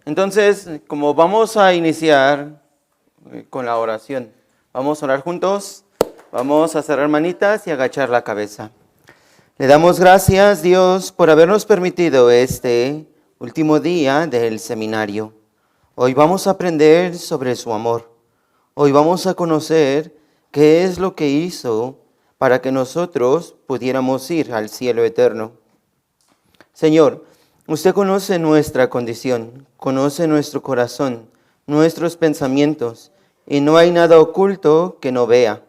Entonces, como vamos a iniciar con la oración, vamos a orar juntos, vamos a cerrar manitas y agachar la cabeza. Le damos gracias, Dios, por habernos permitido este último día del seminario. Hoy vamos a aprender sobre su amor. Hoy vamos a conocer qué es lo que hizo para que nosotros pudiéramos ir al cielo eterno. Señor, usted conoce nuestra condición, conoce nuestro corazón, nuestros pensamientos, y no hay nada oculto que no vea.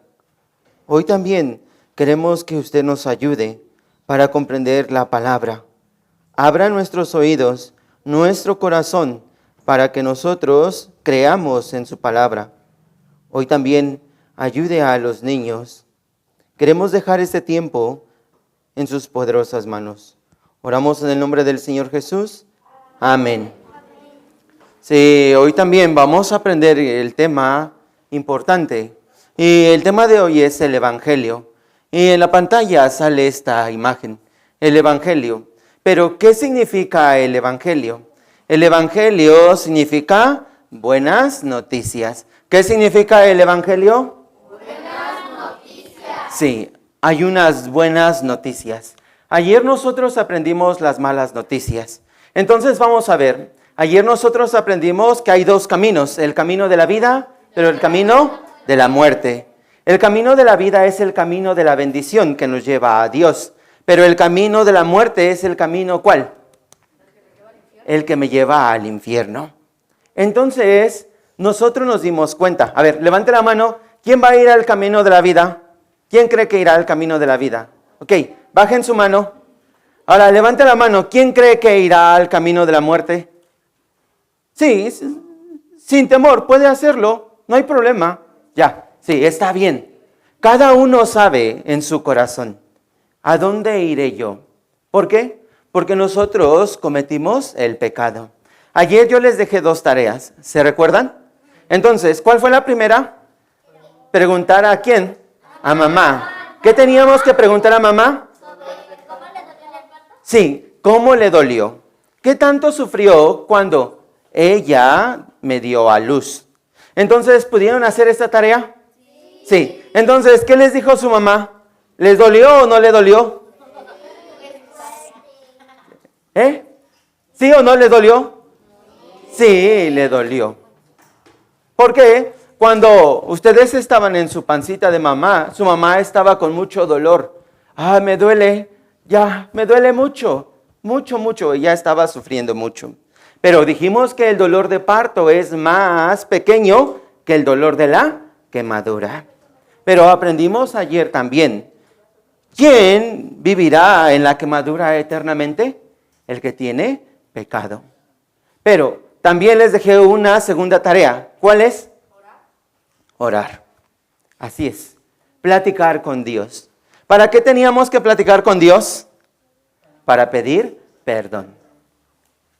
Hoy también queremos que usted nos ayude para comprender la palabra. Abra nuestros oídos, nuestro corazón, para que nosotros creamos en su palabra. Hoy también ayude a los niños. Queremos dejar este tiempo en sus poderosas manos. Oramos en el nombre del Señor Jesús. Amén. Sí, hoy también vamos a aprender el tema importante. Y el tema de hoy es el Evangelio. Y en la pantalla sale esta imagen, el Evangelio. Pero, ¿qué significa el Evangelio? El Evangelio significa buenas noticias. ¿Qué significa el Evangelio? Buenas noticias. Sí, hay unas buenas noticias. Ayer nosotros aprendimos las malas noticias. Entonces vamos a ver, ayer nosotros aprendimos que hay dos caminos, el camino de la vida, pero el camino de la muerte. El camino de la vida es el camino de la bendición que nos lleva a Dios, pero el camino de la muerte es el camino, ¿cuál? El que me lleva al infierno. Entonces, nosotros nos dimos cuenta. A ver, levante la mano. ¿Quién va a ir al camino de la vida? ¿Quién cree que irá al camino de la vida? Ok, bajen su mano. Ahora, levante la mano. ¿Quién cree que irá al camino de la muerte? Sí, sin temor, puede hacerlo. No hay problema. Ya, sí, está bien. Cada uno sabe en su corazón, ¿a dónde iré yo? ¿Por qué? Porque nosotros cometimos el pecado. Ayer yo les dejé dos tareas, ¿se recuerdan? Entonces, ¿cuál fue la primera? Preguntar a quién, a mamá. ¿Qué teníamos que preguntar a mamá? ¿Cómo le dolió el parto? Sí, ¿cómo le dolió? ¿Qué tanto sufrió cuando ella me dio a luz? Entonces, ¿pudieron hacer esta tarea? Sí. Entonces, ¿qué les dijo su mamá? ¿Les dolió o no le dolió? ¿Sí o no le dolió? Sí, le dolió. ¿Por qué? Cuando ustedes estaban en su pancita de mamá, su mamá estaba con mucho dolor. Me duele, ya, me duele mucho, mucho, ella estaba sufriendo mucho. Pero dijimos que el dolor de parto es más pequeño que el dolor de la quemadura. Pero aprendimos ayer también, ¿quién vivirá en la quemadura eternamente? El que tiene pecado. Pero también les dejé una segunda tarea. ¿Cuál es? Orar. Así es. Platicar con Dios. ¿Para qué teníamos que platicar con Dios? Para pedir perdón.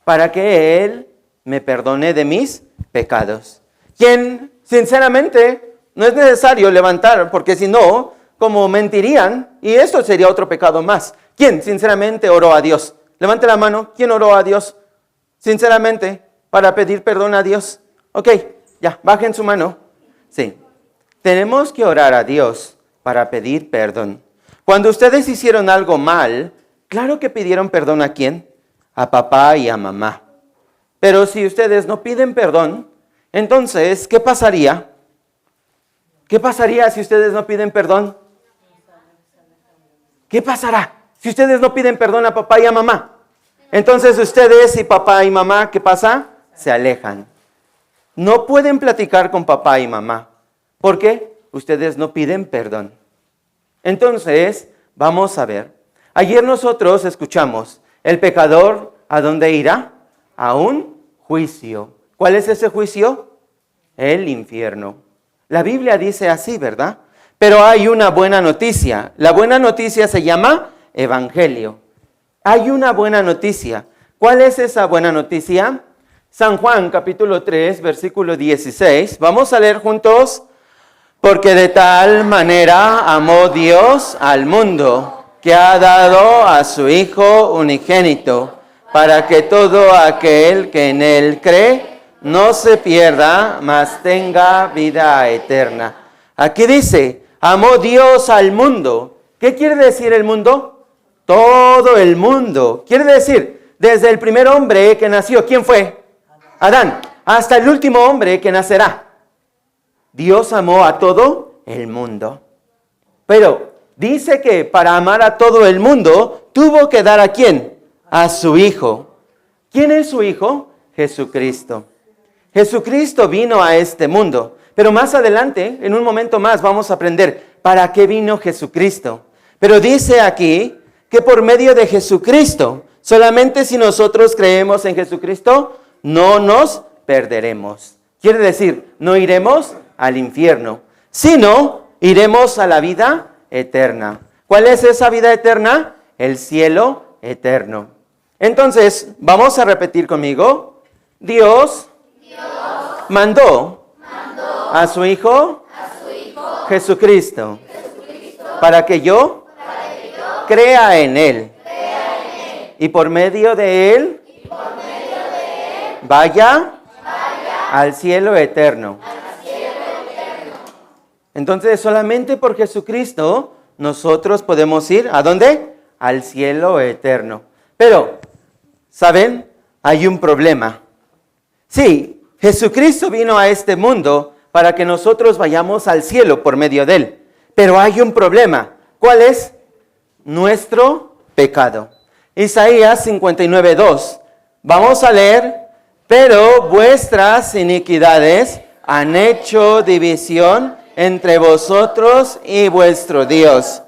Para que Él me perdone de mis pecados. ¿Quién, sinceramente, no es necesario levantar, porque si no, como mentirían, y esto sería otro pecado más. ¿Quién, sinceramente, oró a Dios? Levante la mano. ¿Quién oró a Dios? Sinceramente, para pedir perdón a Dios. Ok, ya, bajen su mano. Sí, tenemos que orar a Dios para pedir perdón. Cuando ustedes hicieron algo mal, claro que pidieron perdón ¿a quién? A papá y a mamá. Pero si ustedes no piden perdón, entonces, ¿qué pasaría? ¿Qué pasaría si ustedes no piden perdón? ¿Qué pasará si ustedes no piden perdón a papá y a mamá? Entonces ustedes y papá y mamá, ¿qué pasa? Se alejan. No pueden platicar con papá y mamá. ¿Por qué? Ustedes no piden perdón. Entonces, vamos a ver. Ayer nosotros escuchamos, el pecador, ¿a dónde irá? A un juicio. ¿Cuál es ese juicio? El infierno. La Biblia dice así, ¿verdad? Pero hay una buena noticia. La buena noticia se llama Evangelio. Hay una buena noticia. ¿Cuál es esa buena noticia? San Juan capítulo 3, versículo 16. Vamos a leer juntos. Porque de tal manera amó Dios al mundo, que ha dado a su Hijo unigénito, para que todo aquel que en él cree no se pierda, mas tenga vida eterna. Aquí dice, amó Dios al mundo. ¿Qué quiere decir el mundo? Todo el mundo. Quiere decir, desde el primer hombre que nació, ¿quién fue? Adán. Hasta el último hombre que nacerá. Dios amó a todo el mundo. Pero dice que para amar a todo el mundo, tuvo que dar ¿a quién? A su Hijo. ¿Quién es su Hijo? Jesucristo. Jesucristo vino a este mundo. Pero más adelante, en un momento más, vamos a aprender para qué vino Jesucristo. Pero dice aquí que por medio de Jesucristo, solamente si nosotros creemos en Jesucristo, no nos perderemos. Quiere decir, no iremos al infierno, sino iremos a la vida eterna. ¿Cuál es esa vida eterna? El cielo eterno. Entonces, vamos a repetir conmigo. Dios mandó a su Hijo Jesucristo para que yo crea en Él y por medio de Él vaya al cielo eterno. Entonces, solamente por Jesucristo nosotros podemos ir, ¿a dónde? Al cielo eterno. Pero, ¿saben? Hay un problema. Sí, Jesucristo vino a este mundo para que nosotros vayamos al cielo por medio de Él. Pero hay un problema. ¿Cuál es? Nuestro pecado. Isaías 59:2. Vamos a leer. Pero vuestras iniquidades han hecho división entre vosotros y vuestro Dios.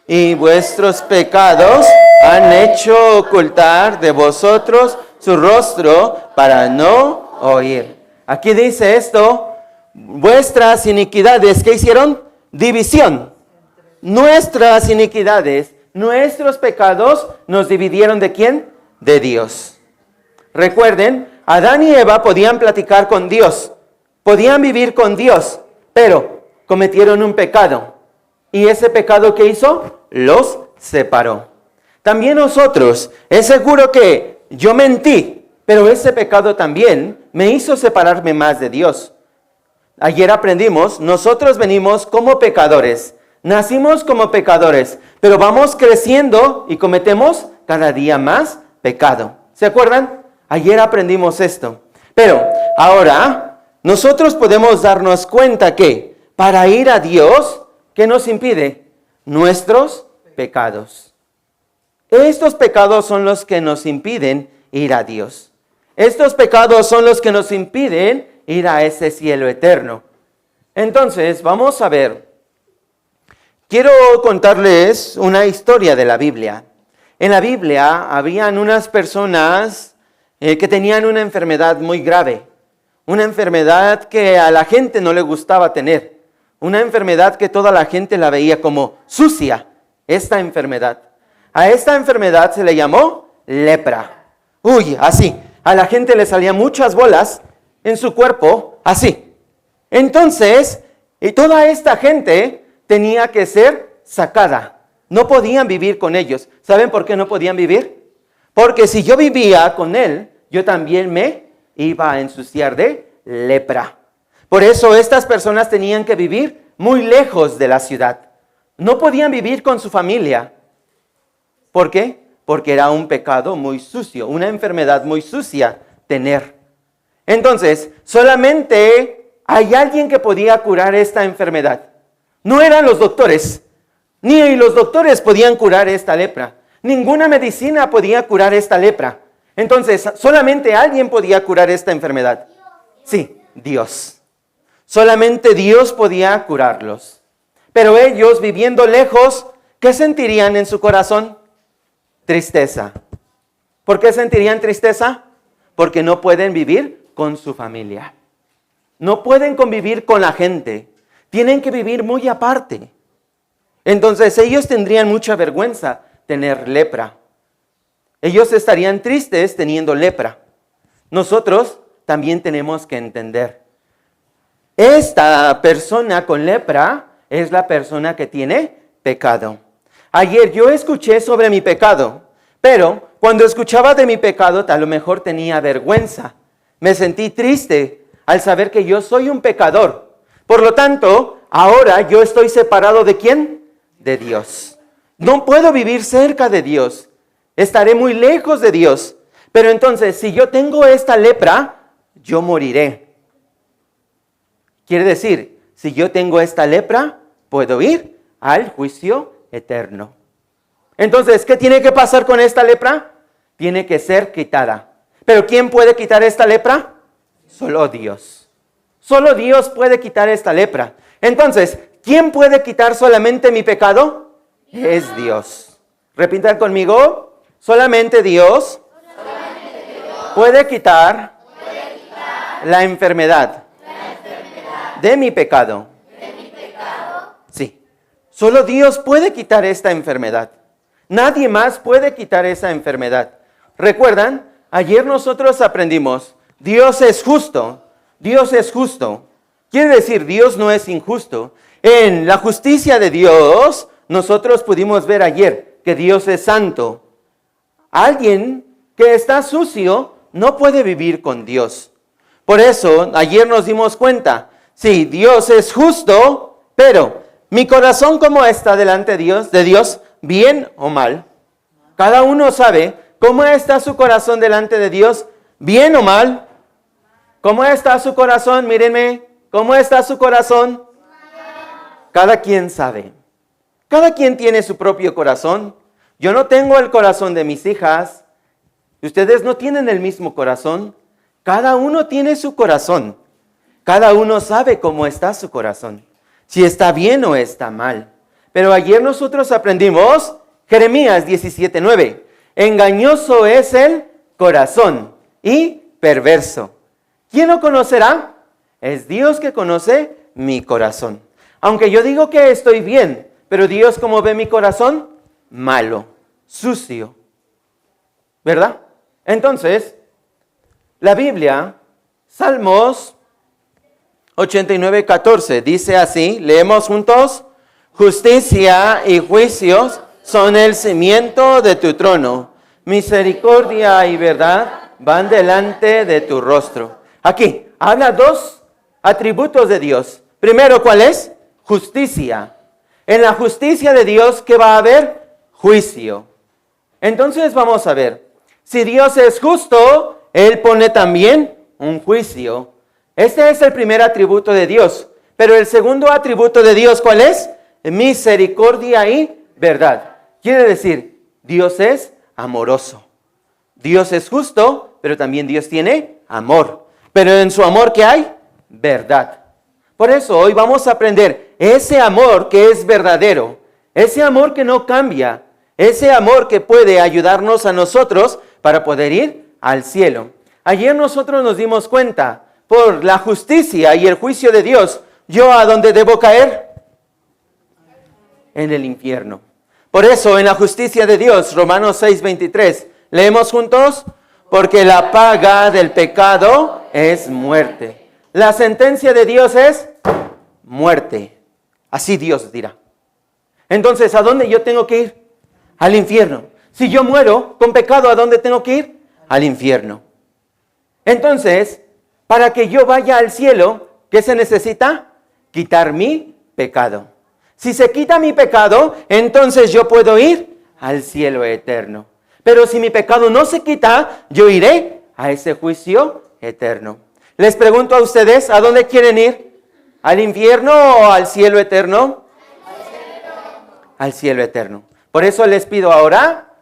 Y vuestros pecados han hecho ocultar de vosotros su rostro para no oír. Aquí dice esto, vuestras iniquidades, ¿qué hicieron? División. Nuestras iniquidades, nuestros pecados nos dividieron ¿de quién? De Dios. Recuerden, Adán y Eva podían platicar con Dios, podían vivir con Dios, pero cometieron un pecado. ¿Y ese pecado qué hizo? Los separó. También nosotros, es seguro que yo mentí, pero ese pecado también me hizo separarme más de Dios. Ayer aprendimos, nosotros venimos como pecadores, nacimos como pecadores, pero vamos creciendo y cometemos cada día más pecado. ¿Se acuerdan? Ayer aprendimos esto. Pero ahora nosotros podemos darnos cuenta que para ir a Dios, ¿qué nos impide? Nuestros pecados. Estos pecados son los que nos impiden ir a Dios. Estos pecados son los que nos impiden ir a ese cielo eterno. Entonces, vamos a ver. Quiero contarles una historia de la Biblia. En la Biblia habían unas personas que tenían una enfermedad muy grave. Una enfermedad que a la gente no le gustaba tener. Una enfermedad que toda la gente la veía como sucia. Esta enfermedad. A esta enfermedad se le llamó lepra. Uy, así. A la gente le salían muchas bolas en su cuerpo, así. Entonces, y toda esta gente tenía que ser sacada. No podían vivir con ellos. ¿Saben por qué no podían vivir? Porque si yo vivía con él, yo también me iba a ensuciar de lepra. Por eso estas personas tenían que vivir muy lejos de la ciudad. No podían vivir con su familia. ¿Por qué? Porque era un pecado muy sucio, una enfermedad muy sucia tener. Entonces, solamente hay alguien que podía curar esta enfermedad. No eran los doctores, ni los doctores podían curar esta lepra. Ninguna medicina podía curar esta lepra. Entonces, solamente alguien podía curar esta enfermedad. Sí, Dios. Solamente Dios podía curarlos. Pero ellos, viviendo lejos, ¿qué sentirían en su corazón? Tristeza. ¿Por qué sentirían tristeza? Porque no pueden vivir con su familia. No pueden convivir con la gente. Tienen que vivir muy aparte. Entonces ellos tendrían mucha vergüenza tener lepra. Ellos estarían tristes teniendo lepra. Nosotros también tenemos que entender. Esta persona con lepra es la persona que tiene pecado. Ayer yo escuché sobre mi pecado, Pero cuando escuchaba de mi pecado, a lo mejor tenía vergüenza. Me sentí triste al saber que yo soy un pecador. Por lo tanto, ahora yo estoy separado ¿de quién? De Dios. No puedo vivir cerca de Dios. Estaré muy lejos de Dios. Pero entonces, si yo tengo esta lepra, yo moriré. Quiere decir, si yo tengo esta lepra, puedo ir al juicio eterno. Entonces, ¿qué tiene que pasar con esta lepra? Tiene que ser quitada. ¿Pero quién puede quitar esta lepra? Solo Dios. Solo Dios puede quitar esta lepra. Entonces, ¿quién puede quitar solamente mi pecado? Es Dios. Repitan conmigo. Solamente Dios puede quitar la enfermedad de mi pecado. Sí. Solo Dios puede quitar esta enfermedad. Nadie más puede quitar esa enfermedad. ¿Recuerdan? Ayer nosotros aprendimos, Dios es justo. Dios es justo. Quiere decir, Dios no es injusto. En la justicia de Dios, nosotros pudimos ver ayer que Dios es santo. Alguien que está sucio no puede vivir con Dios. Por eso, ayer nos dimos cuenta, sí, Dios es justo, pero mi corazón, ¿cómo está delante de Dios? ¿Bien o mal? Cada uno sabe cómo está su corazón delante de Dios, ¿bien o mal? ¿Cómo está su corazón? Mírenme, ¿cómo está su corazón? Cada quien sabe. Cada quien tiene su propio corazón. Yo no tengo el corazón de mis hijas. Ustedes no tienen el mismo corazón. Cada uno tiene su corazón. Cada uno sabe cómo está su corazón. Si está bien o está mal. Pero ayer nosotros aprendimos Jeremías 17:9. Engañoso es el corazón y perverso. ¿Quién lo conocerá? Es Dios que conoce mi corazón. Aunque yo digo que estoy bien, pero Dios, ¿cómo ve mi corazón? Malo, sucio. ¿Verdad? Entonces, la Biblia, Salmos 89:14, dice así, leemos juntos, justicia y juicios son el cimiento de tu trono, misericordia y verdad van delante de tu rostro. Aquí, habla dos atributos de Dios. Primero, ¿cuál es? Justicia. En la justicia de Dios, ¿qué va a haber? Juicio. Entonces vamos a ver, si Dios es justo, Él pone también un juicio. Este es el primer atributo de Dios. Pero el segundo atributo de Dios, ¿cuál es? Misericordia y verdad. Quiere decir, Dios es amoroso. Dios es justo, pero también Dios tiene amor. Pero en su amor, ¿qué hay? Verdad. Por eso hoy vamos a aprender ese amor que es verdadero. Ese amor que no cambia. Ese amor que puede ayudarnos a nosotros para poder ir al cielo. Ayer nosotros nos dimos cuenta, por la justicia y el juicio de Dios, ¿yo a dónde debo caer? En el infierno. Por eso, en la justicia de Dios, Romanos 6:23, leemos juntos, porque la paga del pecado es muerte. La sentencia de Dios es muerte. Así Dios dirá. Entonces, ¿a dónde yo tengo que ir? Al infierno. Si yo muero con pecado, ¿a dónde tengo que ir? Al infierno. Entonces, para que yo vaya al cielo, ¿qué se necesita? Quitar mi pecado. Si se quita mi pecado, entonces yo puedo ir al cielo eterno. Pero si mi pecado no se quita, yo iré a ese juicio eterno. Les pregunto a ustedes, ¿a dónde quieren ir? ¿Al infierno o al cielo eterno? Al cielo eterno. Por eso les pido ahora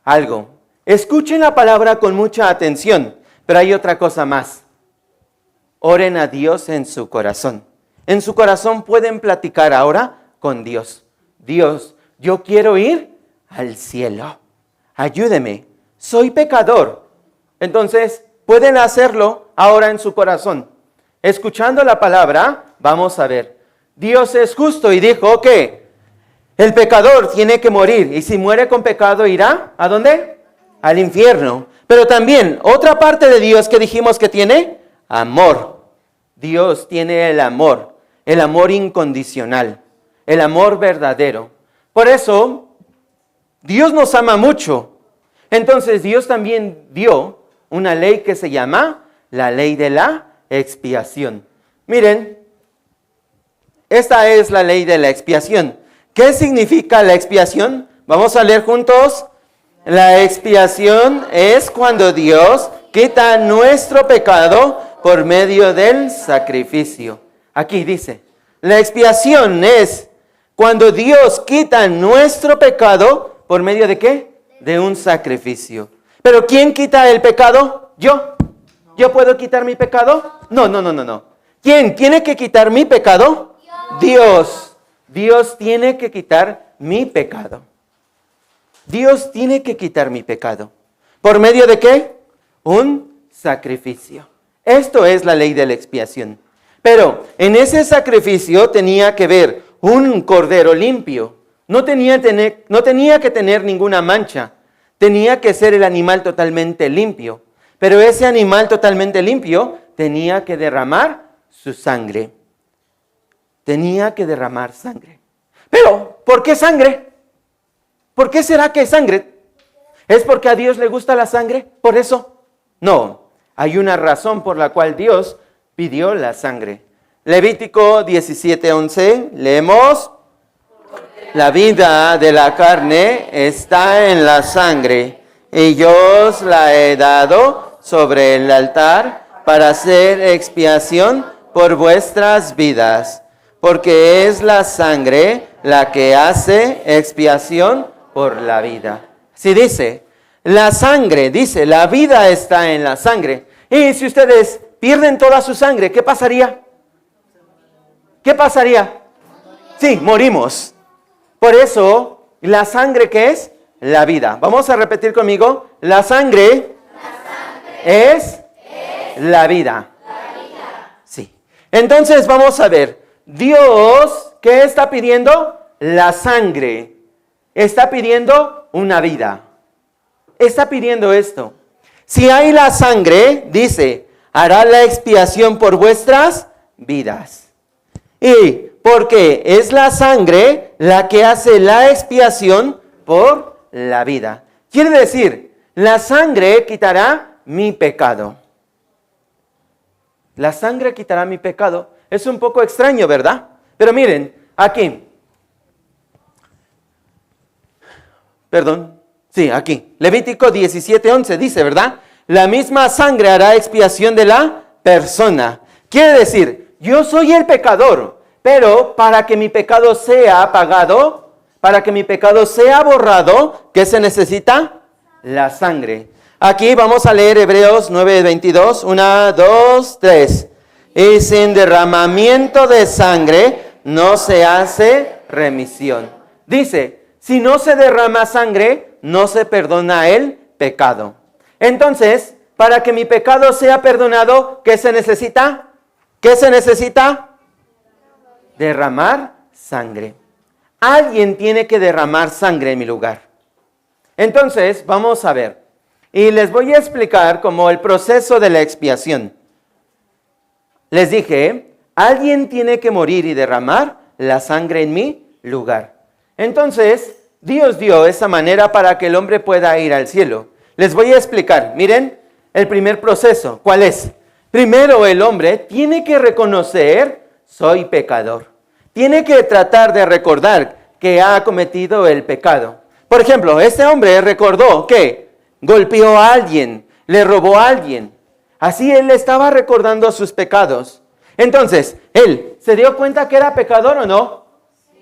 algo. Escuchen la palabra con mucha atención, pero hay otra cosa más. Oren a Dios en su corazón. En su corazón pueden platicar ahora con Dios. Dios, yo quiero ir al cielo. Ayúdeme. Soy pecador. Entonces, pueden hacerlo ahora en su corazón. Escuchando la palabra, vamos a ver. Dios es justo y dijo que el pecador tiene que morir. Y si muere con pecado, ¿irá? ¿A dónde? Al infierno. Pero también, otra parte de Dios que dijimos que tiene, amor. Dios tiene el amor incondicional, el amor verdadero. Por eso, Dios nos ama mucho. Entonces Dios también dio una ley que se llama la ley de la expiación. Miren, esta es la ley de la expiación. ¿Qué significa la expiación? Vamos a leer juntos. La expiación es cuando Dios quita nuestro pecado por medio del sacrificio. Aquí dice, la expiación es cuando Dios quita nuestro pecado por medio de ¿qué? De un sacrificio. ¿Pero quién quita el pecado? ¿Yo? ¿Yo puedo quitar mi pecado? No. ¿Quién tiene que quitar mi pecado? Dios. Dios tiene que quitar mi pecado. Dios tiene que quitar mi pecado. ¿Por medio de qué? Un sacrificio. Esto es la ley de la expiación. Pero en ese sacrificio tenía que ver un cordero limpio. No tenía que tener ninguna mancha. Tenía que ser el animal totalmente limpio. Pero ese animal totalmente limpio tenía que derramar su sangre. Tenía que derramar sangre. Pero, ¿por qué sangre? ¿Por qué será que sangre? ¿Es porque a Dios le gusta la sangre? ¿Por eso? No, hay una razón por la cual Dios pidió la sangre. Levítico 17:11, leemos. La vida de la carne está en la sangre, y yo os la he dado sobre el altar para hacer expiación por vuestras vidas, porque es la sangre la que hace expiación por la vida. Si dice, la sangre, dice, la vida está en la sangre. Y si ustedes pierden toda su sangre, ¿qué pasaría? ¿Qué pasaría? Sí, morimos. Por eso, ¿la sangre qué es? La vida. Vamos a repetir conmigo. La sangre es la vida. Sí. Entonces vamos a ver. Dios, ¿qué está pidiendo? La sangre. Está pidiendo una vida. Está pidiendo esto. Si hay la sangre, dice, hará la expiación por vuestras vidas. Y porque es la sangre la que hace la expiación por la vida. Quiere decir, la sangre quitará mi pecado. La sangre quitará mi pecado. Es un poco extraño, ¿verdad? Pero miren, aquí. Perdón. Sí, aquí. Levítico 17:11 dice, ¿verdad? La misma sangre hará expiación de la persona. Quiere decir, yo soy el pecador, pero para que mi pecado sea apagado, para que mi pecado sea borrado, ¿qué se necesita? La sangre. Aquí vamos a leer Hebreos 9:22. 1, 2, 3. Y sin derramamiento de sangre no se hace remisión. Dice, si no se derrama sangre, no se perdona el pecado. Entonces, para que mi pecado sea perdonado, ¿qué se necesita? ¿Qué se necesita? Derramar sangre. Alguien tiene que derramar sangre en mi lugar. Entonces, vamos a ver. Y les voy a explicar como el proceso de la expiación. Les dije, alguien tiene que morir y derramar la sangre en mi lugar. Entonces, Dios dio esa manera para que el hombre pueda ir al cielo. Les voy a explicar. Miren, el primer proceso, ¿cuál es? Primero el hombre tiene que reconocer, soy pecador. Tiene que tratar de recordar que ha cometido el pecado. Por ejemplo, este hombre recordó que golpeó a alguien, le robó a alguien. Así él estaba recordando sus pecados. Entonces, ¿él se dio cuenta que era pecador o no?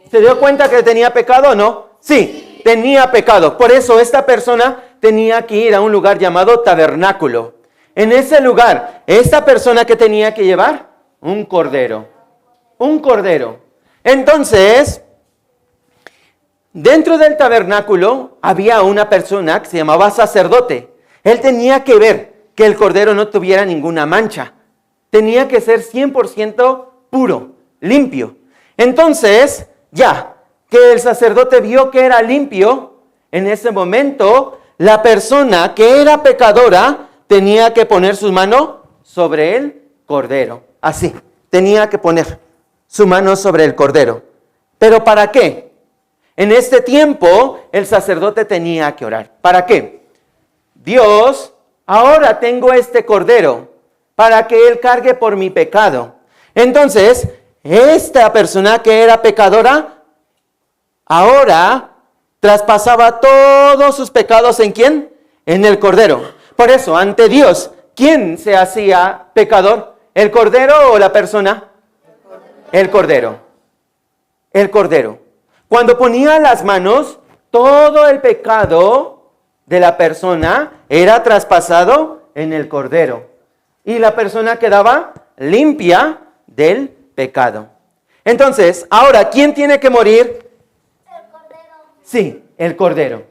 ¿Se dio cuenta que tenía pecado o no? Sí, tenía pecado. Por eso esta persona tenía que ir a un lugar llamado tabernáculo. En ese lugar, esta persona que tenía que llevar un cordero. Un cordero. Entonces, dentro del tabernáculo había una persona que se llamaba sacerdote. Él tenía que ver que el cordero no tuviera ninguna mancha. Tenía que ser 100% puro, limpio. Entonces, ya que el sacerdote vio que era limpio, en ese momento, la persona que era pecadora tenía que poner su mano sobre el cordero. Así, tenía que poner su mano sobre el cordero. ¿Pero para qué? En este tiempo, el sacerdote tenía que orar. ¿Para qué? Dios, ahora tengo este cordero para que Él cargue por mi pecado. Entonces, esta persona que era pecadora, ahora traspasaba todos sus pecados ¿en quién? En el cordero. Por eso, ante Dios, ¿quién se hacía pecador? ¿El cordero o la persona? El cordero. El cordero. Cuando ponía las manos, todo el pecado de la persona era traspasado en el cordero. Y la persona quedaba limpia del pecado. Entonces, ahora, ¿quién tiene que morir? El cordero. Sí, el cordero.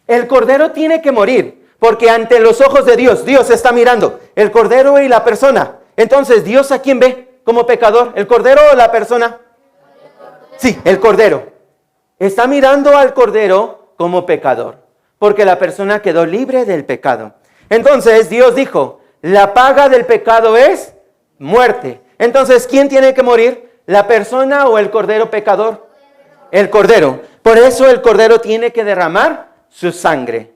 El cordero tiene que morir, porque ante los ojos de Dios, Dios está mirando el cordero y la persona. Entonces, ¿Dios a quién ve como pecador? ¿El cordero o la persona? Sí, el cordero. Está mirando al cordero como pecador, porque la persona quedó libre del pecado. Entonces, Dios dijo, la paga del pecado es muerte. Entonces, ¿quién tiene que morir? ¿La persona o el cordero pecador? El cordero. Por eso el cordero tiene que derramar su sangre.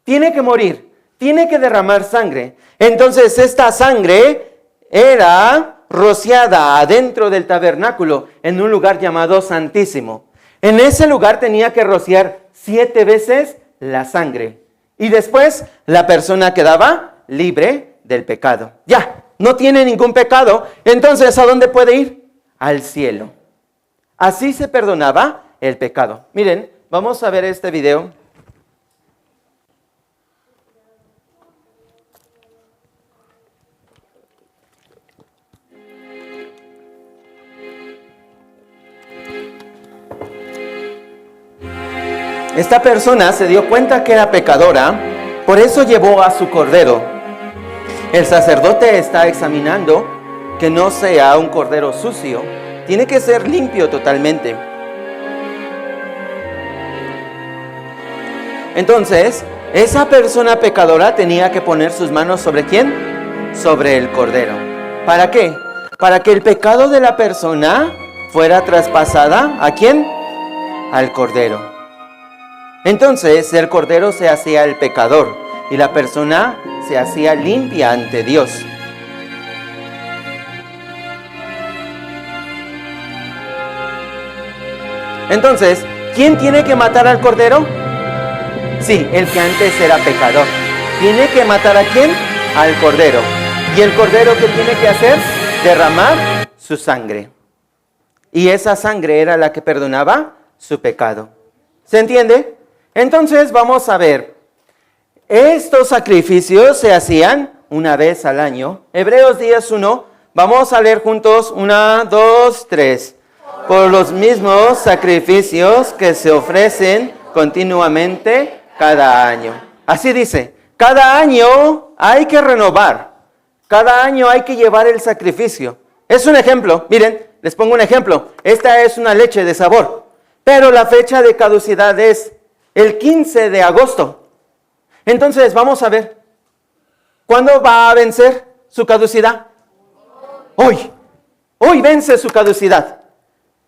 Tiene que morir, tiene que derramar sangre. Entonces esta sangre era rociada adentro del tabernáculo en un lugar llamado Santísimo. En ese lugar tenía que rociar 7 veces la sangre. Y después la persona quedaba libre del pecado. Ya, no tiene ningún pecado. Entonces, ¿a dónde puede ir? Al cielo. Así se perdonaba el pecado. Miren, vamos a ver este video. Esta persona se dio cuenta que era pecadora, por eso llevó a su cordero. El sacerdote está examinando que no sea un cordero sucio. Tiene que ser limpio totalmente. Entonces, esa persona pecadora tenía que poner sus manos ¿sobre quién? Sobre el cordero. ¿Para qué? Para que el pecado de la persona fuera traspasada ¿a quién? Al cordero. Entonces, el cordero se hacía el pecador y la persona se hacía limpia ante Dios. Entonces, ¿quién tiene que matar al cordero? Sí, el que antes era pecador. ¿Tiene que matar a quién? Al cordero. ¿Y el cordero qué tiene que hacer? Derramar su sangre. Y esa sangre era la que perdonaba su pecado. ¿Se entiende? Entonces vamos a ver. Estos sacrificios se hacían una vez al año. Hebreos 10:1. Vamos a leer juntos. 1, 2, 3. Por los mismos sacrificios que se ofrecen continuamente cada año. Así dice, cada año hay que renovar, cada año hay que llevar el sacrificio. Es un ejemplo, miren, les pongo un ejemplo. Esta es una leche de sabor, pero la fecha de caducidad es el 15 de agosto. Entonces, vamos a ver, ¿cuándo va a vencer su caducidad? Hoy vence su caducidad.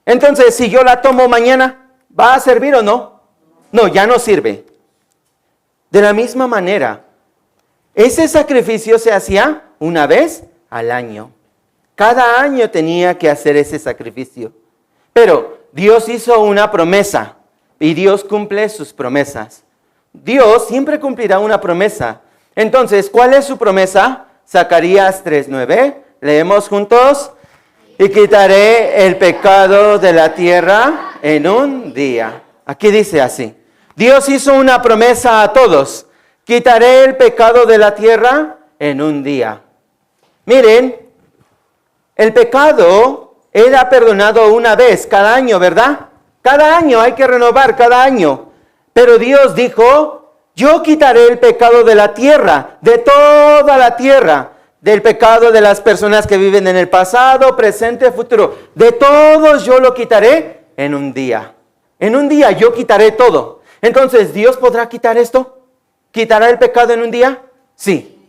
Entonces, si yo la tomo mañana, ¿va a servir o no? No, ya no sirve. De la misma manera, ese sacrificio se hacía una vez al año. Cada año tenía que hacer ese sacrificio. Pero Dios hizo una promesa y Dios cumple sus promesas. Dios siempre cumplirá una promesa. Entonces, ¿cuál es su promesa? Zacarías 3:9. Leemos juntos. Y quitaré el pecado de la tierra en un día. Aquí dice así. Dios hizo una promesa a todos. Quitaré el pecado de la tierra en un día. Miren, el pecado era perdonado una vez cada año, ¿verdad? Cada año hay que renovar, cada año. Pero Dios dijo, yo quitaré el pecado de la tierra, de toda la tierra. Del pecado de las personas que viven en el pasado, presente, futuro. De todos yo lo quitaré en un día. En un día yo quitaré todo. Entonces, ¿Dios podrá quitar esto? ¿Quitará el pecado en un día? Sí.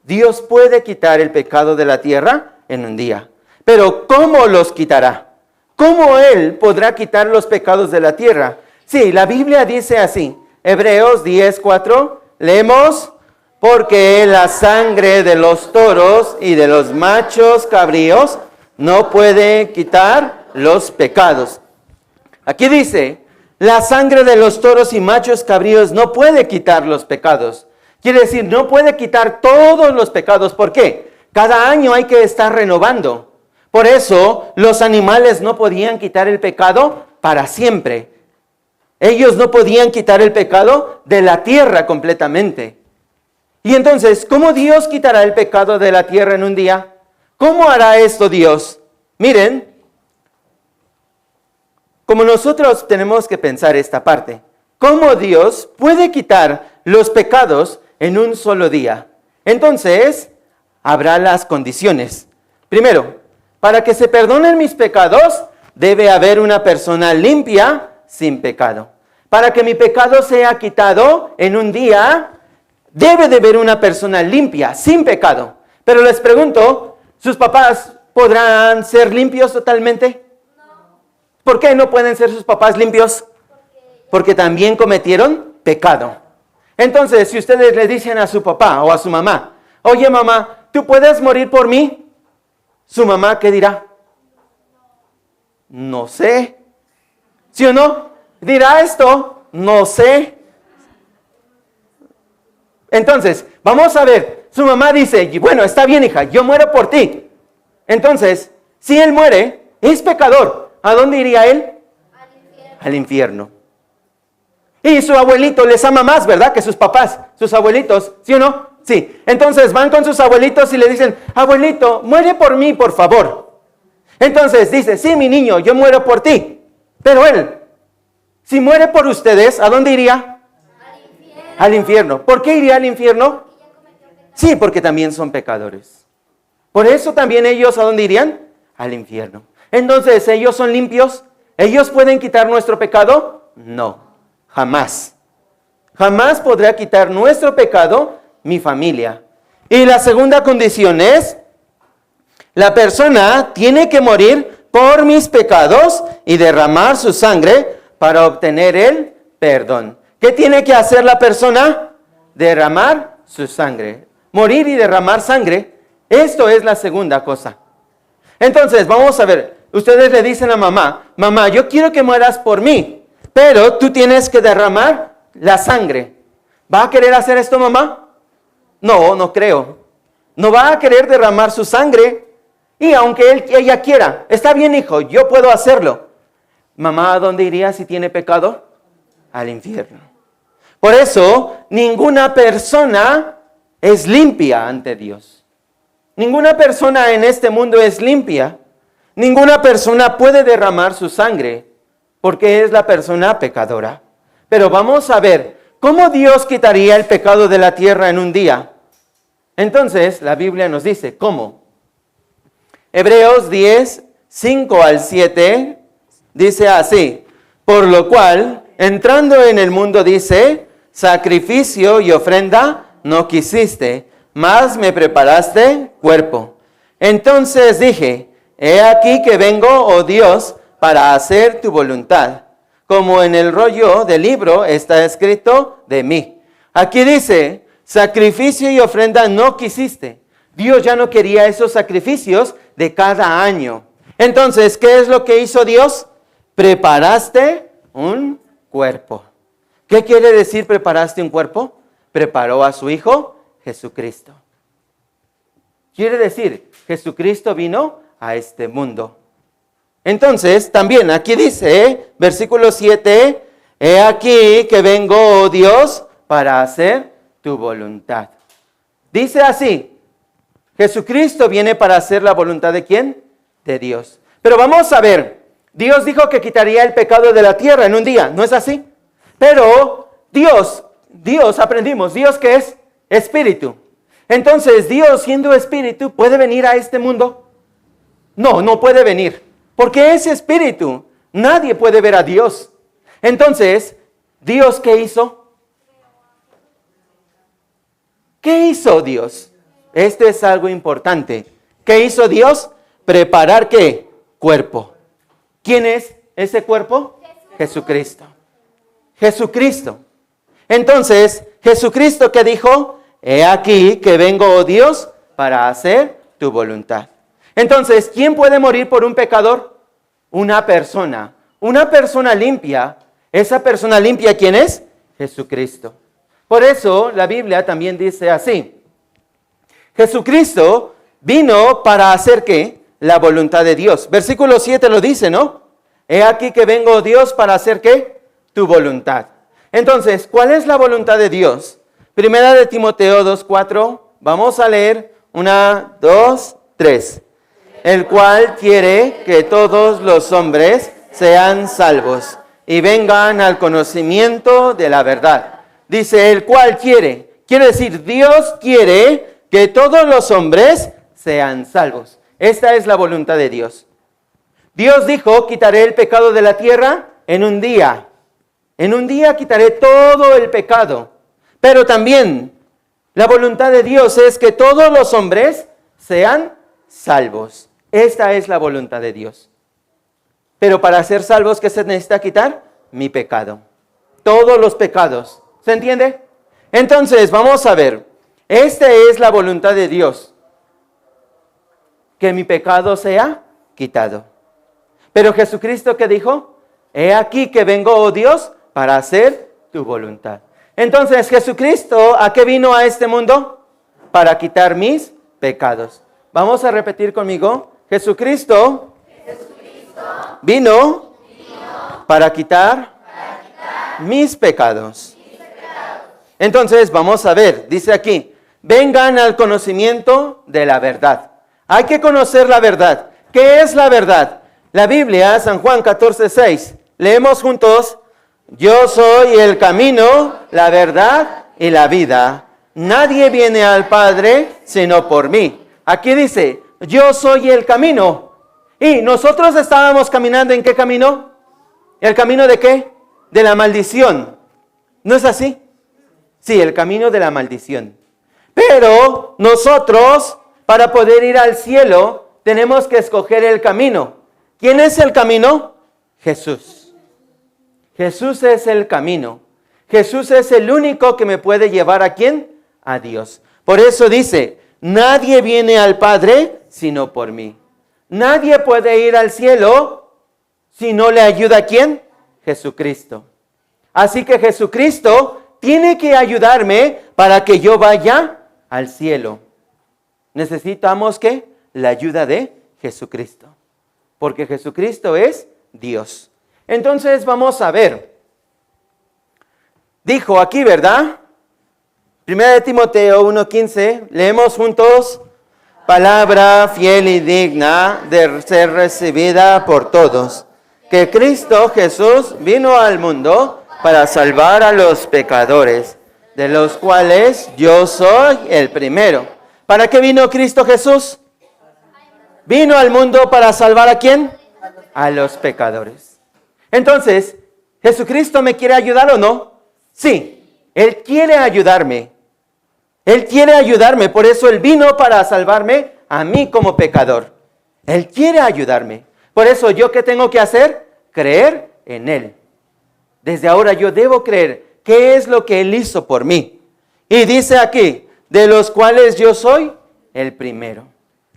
Dios puede quitar el pecado de la tierra en un día. Pero ¿cómo los quitará? ¿Cómo Él podrá quitar los pecados de la tierra? Sí, la Biblia dice así. Hebreos 10:4. Leemos. porque la sangre de los toros y de los machos cabríos no puede quitar los pecados. Aquí dice, la sangre de los toros y machos cabríos no puede quitar los pecados. Quiere decir, no puede quitar todos los pecados. ¿Por qué? Cada año hay que estar renovando. Por eso, los animales no podían quitar el pecado para siempre. Ellos no podían quitar el pecado de la tierra completamente. Y entonces, ¿cómo Dios quitará el pecado de la tierra en un día? ¿Cómo hará esto Dios? Miren, como nosotros tenemos que pensar esta parte, ¿cómo Dios puede quitar los pecados en un solo día? Entonces, habrá las condiciones. Primero, para que se perdonen mis pecados, debe haber una persona limpia, sin pecado. Para que mi pecado sea quitado en un día, debe de haber una persona limpia, sin pecado. Pero les pregunto, ¿sus papás podrán ser limpios totalmente? No. ¿Por qué no pueden ser sus papás limpios? Porque también cometieron pecado. Entonces, si ustedes le dicen a su papá o a su mamá, oye mamá, ¿tú puedes morir por mí? ¿Su mamá qué dirá? No sé. ¿Sí o no? ¿Dirá esto? No sé. Entonces, vamos a ver. Su mamá dice, bueno, está bien hija, yo muero por ti. Entonces, si él muere, es pecador. ¿A dónde iría él? Al infierno. Y su abuelito les ama más, ¿verdad? Que sus papás, sus abuelitos, ¿sí o no? Sí. Entonces van con sus abuelitos y le dicen, abuelito, muere por mí, por favor. Entonces dice, sí, mi niño, yo muero por ti. Pero él, si muere por ustedes, ¿a dónde iría? Al infierno. ¿Por qué iría al infierno? Sí, porque también son pecadores. Por eso también ellos, ¿a dónde irían? Al infierno. Entonces, ¿ellos son limpios? ¿Ellos pueden quitar nuestro pecado? No, jamás. Jamás podrá quitar nuestro pecado mi familia. Y la segunda condición es, la persona tiene que morir por mis pecados y derramar su sangre para obtener el perdón. ¿Qué tiene que hacer la persona? Derramar su sangre. Morir y derramar sangre. Esto es la segunda cosa. Entonces, vamos a ver. Ustedes le dicen a mamá, mamá, yo quiero que mueras por mí, pero tú tienes que derramar la sangre. ¿Va a querer hacer esto, mamá? No, no creo. No va a querer derramar su sangre. Y aunque ella quiera, está bien, hijo, yo puedo hacerlo. Mamá, ¿a dónde iría si tiene pecado? Al infierno. Por eso, ninguna persona es limpia ante Dios. Ninguna persona en este mundo es limpia. Ninguna persona puede derramar su sangre porque es la persona pecadora. Pero vamos a ver cómo Dios quitaría el pecado de la tierra en un día. Entonces, la Biblia nos dice, ¿cómo? Hebreos 10, 5 al 7, dice así, por lo cual, entrando en el mundo, dice, sacrificio y ofrenda no quisiste, mas me preparaste cuerpo. Entonces dije, he aquí que vengo, oh Dios, para hacer tu voluntad, como en el rollo del libro está escrito de mí. Aquí dice, sacrificio y ofrenda no quisiste. Dios ya no quería esos sacrificios de cada año. Entonces, ¿qué es lo que hizo Dios? Preparaste un cuerpo. ¿Qué quiere decir preparaste un cuerpo? Preparó a su Hijo Jesucristo. Quiere decir, Jesucristo vino a este mundo. Entonces, también aquí dice, versículo 7, he aquí que vengo, oh Dios, para hacer tu voluntad. Dice así, Jesucristo viene para hacer la voluntad ¿de quién? De Dios. Pero vamos a ver, Dios dijo que quitaría el pecado de la tierra en un día, ¿no es así? Pero Dios aprendimos, Dios que es espíritu. Entonces, Dios siendo espíritu, ¿puede venir a este mundo? No, no puede venir, porque es espíritu. Nadie puede ver a Dios. Entonces, ¿Dios qué hizo? ¿Qué hizo Dios? Esto es algo importante. ¿Qué hizo Dios? Preparar ¿qué? Cuerpo. ¿Quién es ese cuerpo? Jesucristo. Jesucristo. Entonces, Jesucristo ¿qué dijo? he aquí que vengo, oh Dios, para hacer tu voluntad. Entonces, ¿quién puede morir por un pecador? Una persona limpia. Esa persona limpia, ¿quién es? Jesucristo. Por eso la Biblia también dice así: Jesucristo vino para hacer ¿qué? La voluntad de Dios. Versículo 7 lo dice, ¿no? He aquí que vengo, Dios, para hacer ¿qué? Tu voluntad. Entonces, ¿cuál es la voluntad de Dios? Primera de Timoteo 2:4. Vamos a leer 1, 2, 3. El cual quiere que todos los hombres sean salvos y vengan al conocimiento de la verdad. Dice, el cual quiere. Quiere decir, Dios quiere que todos los hombres sean salvos. Esta es la voluntad de Dios. Dios dijo, quitaré el pecado de la tierra en un día. En un día quitaré todo el pecado. Pero también la voluntad de Dios es que todos los hombres sean salvos. Esta es la voluntad de Dios. Pero para ser salvos, ¿qué se necesita quitar? Mi pecado. Todos los pecados. ¿Se entiende? Entonces, vamos a ver. Esta es la voluntad de Dios. Que mi pecado sea quitado. Pero Jesucristo, ¿qué dijo? He aquí que vengo, oh Dios, para hacer tu voluntad. Entonces, Jesucristo, ¿a qué vino a este mundo? Para quitar mis pecados. Vamos a repetir conmigo. Jesucristo vino para quitar mis pecados. Entonces, vamos a ver, dice aquí, vengan al conocimiento de la verdad. Hay que conocer la verdad. ¿Qué es la verdad? La Biblia, San Juan 14:6. Leemos juntos. Yo soy el camino, la verdad y la vida. Nadie viene al Padre sino por mí. Aquí dice, yo soy el camino. Y nosotros estábamos caminando ¿en qué camino? ¿El camino de qué? De la maldición. ¿No es así? Sí, el camino de la maldición. Pero nosotros, para poder ir al cielo, tenemos que escoger el camino. ¿Quién es el camino? Jesús. Jesús es el camino. Jesús es el único que me puede llevar ¿a quién? A Dios. Por eso dice, nadie viene al Padre sino por mí. Nadie puede ir al cielo si no le ayuda ¿a quién? Jesucristo. Así que Jesucristo tiene que ayudarme para que yo vaya al cielo. Necesitamos ¿qué? La ayuda de Jesucristo. Porque Jesucristo es Dios. Entonces vamos a ver. Dijo aquí, ¿verdad? Primera de Timoteo 1:15. Leemos juntos. Palabra fiel y digna de ser recibida por todos. Que Cristo Jesús vino al mundo para salvar a los pecadores, de los cuales yo soy el primero. ¿Para qué vino Cristo Jesús? Vino al mundo para salvar ¿a quién? A los pecadores. Entonces, ¿Jesucristo me quiere ayudar o no? Sí, Él quiere ayudarme. Él quiere ayudarme, por eso Él vino para salvarme a mí como pecador. Él quiere ayudarme. Por eso, ¿yo qué tengo que hacer? Creer en Él. Desde ahora yo debo creer qué es lo que Él hizo por mí. Y dice aquí, de los cuales yo soy el primero.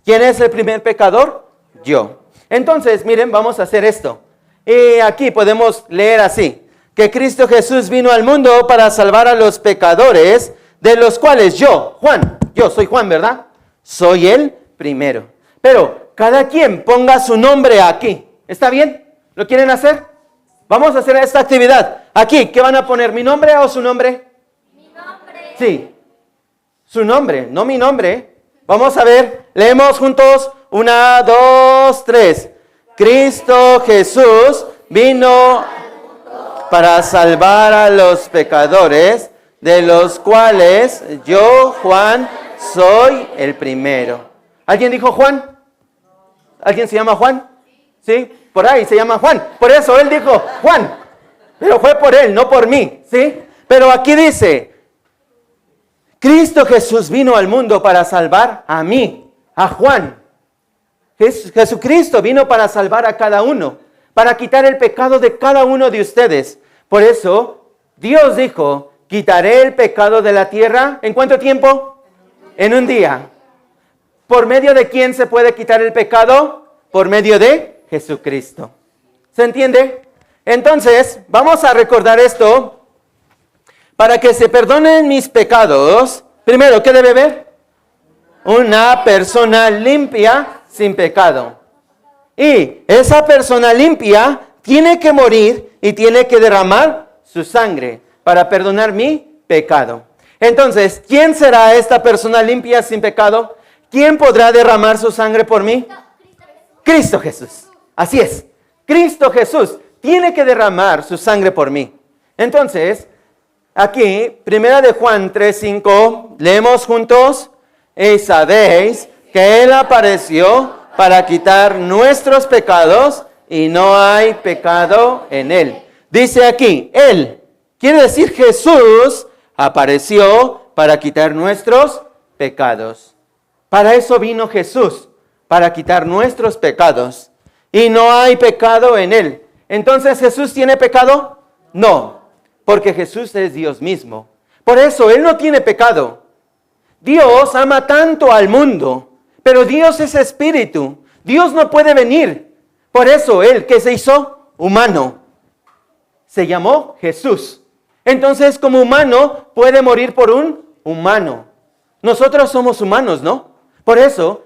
¿Quién es el primer pecador? Yo. Entonces, miren, vamos a hacer esto. Y aquí podemos leer así, que Cristo Jesús vino al mundo para salvar a los pecadores, de los cuales yo soy Juan, ¿verdad? Soy el primero. Pero cada quien ponga su nombre aquí. ¿Está bien? ¿Lo quieren hacer? Vamos a hacer esta actividad. Aquí, ¿qué van a poner? ¿Mi nombre o su nombre? Mi nombre. Sí. Su nombre, no mi nombre. Vamos a ver. Leemos juntos. 1, 2, 3. Cristo Jesús vino para salvar a los pecadores, de los cuales yo, Juan, soy el primero. ¿Alguien dijo Juan? ¿Alguien se llama Juan? ¿Sí? Por ahí se llama Juan. Por eso él dijo Juan. Pero fue por él, no por mí. ¿Sí? Pero aquí dice, Cristo Jesús vino al mundo para salvar a mí, a Juan. Jesucristo vino para salvar a cada uno, para quitar el pecado de cada uno de ustedes. Por eso, Dios dijo quitaré el pecado de la tierra. ¿En cuánto tiempo? En un día. ¿Por medio de quién se puede quitar el pecado? Por medio de Jesucristo. ¿Se entiende? Entonces, vamos a recordar esto. Para que se perdonen mis pecados, primero, ¿qué debe haber? Una persona limpia sin pecado. Y esa persona limpia tiene que morir y tiene que derramar su sangre para perdonar mi pecado. Entonces, ¿quién será esta persona limpia sin pecado? ¿Quién podrá derramar su sangre por mí? Cristo Jesús. Así es. Cristo Jesús tiene que derramar su sangre por mí. Entonces, aquí, 1 de Juan 3:5, leemos juntos. Y sabéis que Él apareció para quitar nuestros pecados y no hay pecado en Él. Dice aquí, Él, quiere decir Jesús, apareció para quitar nuestros pecados. Para eso vino Jesús, para quitar nuestros pecados. Y no hay pecado en Él. Entonces, ¿Jesús tiene pecado? No, porque Jesús es Dios mismo. Por eso, Él no tiene pecado. Dios ama tanto al mundo, pero Dios es espíritu. Dios no puede venir. Por eso Él, que se hizo humano, se llamó Jesús. Entonces, como humano, puede morir por un humano. Nosotros somos humanos, ¿no? Por eso,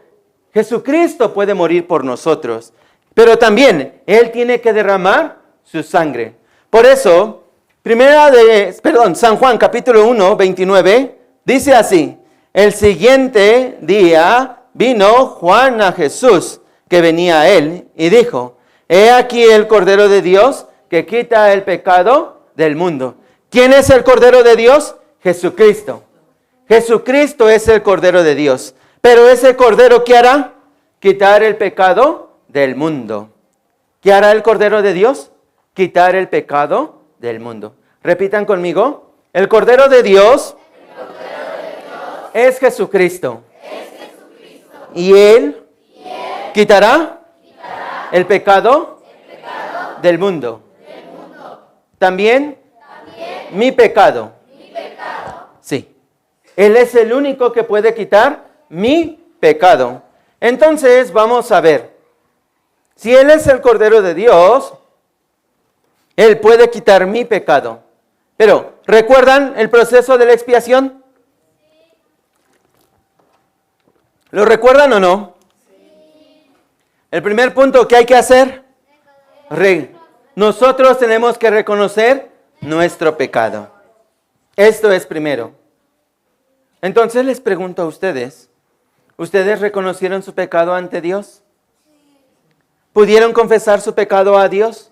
Jesucristo puede morir por nosotros. Pero también, Él tiene que derramar su sangre. Por eso, San Juan capítulo 1, 29, dice así. El siguiente día vino Juan a Jesús, que venía a él, y dijo, he aquí el Cordero de Dios que quita el pecado del mundo. ¿Quién es el Cordero de Dios? Jesucristo. Jesucristo es el Cordero de Dios. Pero ese Cordero, ¿qué hará? Quitar el pecado del mundo. ¿Qué hará el Cordero de Dios? Quitar el pecado del mundo. Repitan conmigo. El Cordero de Dios es Jesucristo. Y Él quitará el pecado del mundo. También mi pecado. Sí. Él es el único que puede quitar mi pecado. Entonces vamos a ver. Si Él es el Cordero de Dios, Él puede quitar mi pecado. Pero, ¿recuerdan el proceso de la expiación? ¿Lo recuerdan o no? Sí. El primer punto que hay que hacer, nosotros tenemos que reconocer nuestro pecado. Esto es primero. Entonces les pregunto a ustedes, ¿ustedes reconocieron su pecado ante Dios? ¿Pudieron confesar su pecado a Dios?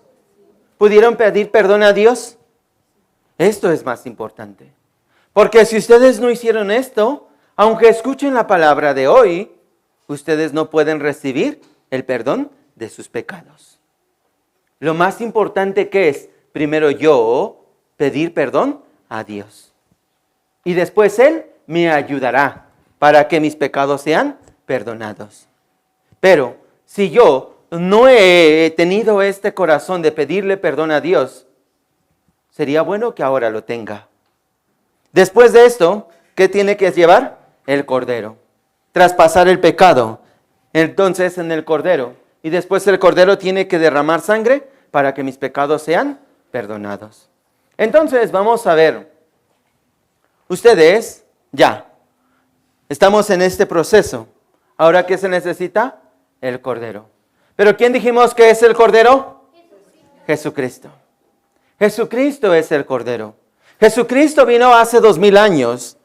¿Pudieron pedir perdón a Dios? Esto es más importante. Porque si ustedes no hicieron esto, aunque escuchen la palabra de hoy, ustedes no pueden recibir el perdón de sus pecados. Lo más importante que es, primero yo pedir perdón a Dios. Y después Él me ayudará para que mis pecados sean perdonados. Pero si yo no he tenido este corazón de pedirle perdón a Dios, sería bueno que ahora lo tenga. Después de esto, ¿qué tiene que llevar? El cordero. Traspasar el pecado. Entonces en el cordero. Y después el cordero tiene que derramar sangre para que mis pecados sean perdonados. Entonces vamos a ver. Ustedes ya estamos en este proceso. Ahora, ¿qué se necesita? El cordero. ¿Pero quién dijimos que es el cordero? Jesucristo. Jesucristo es el cordero. Jesucristo vino hace 2000 años.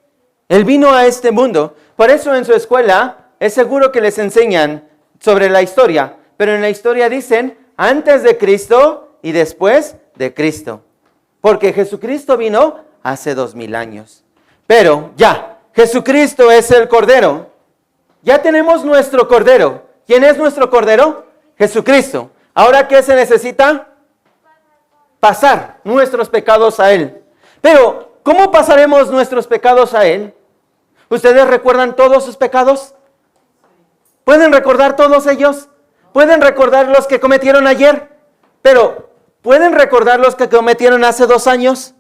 Él vino a este mundo. Por eso en su escuela es seguro que les enseñan sobre la historia. Pero en la historia dicen antes de Cristo y después de Cristo. Porque Jesucristo vino hace 2000 años. Pero ya, Jesucristo es el Cordero. Ya tenemos nuestro Cordero. ¿Quién es nuestro Cordero? Jesucristo. ¿Ahora qué se necesita? Pasar nuestros pecados a Él. Pero, ¿cómo pasaremos nuestros pecados a Él? ¿Ustedes recuerdan todos sus pecados? ¿Pueden recordar todos ellos? ¿Pueden recordar los que cometieron ayer? Pero, ¿pueden recordar los que cometieron hace 2 años?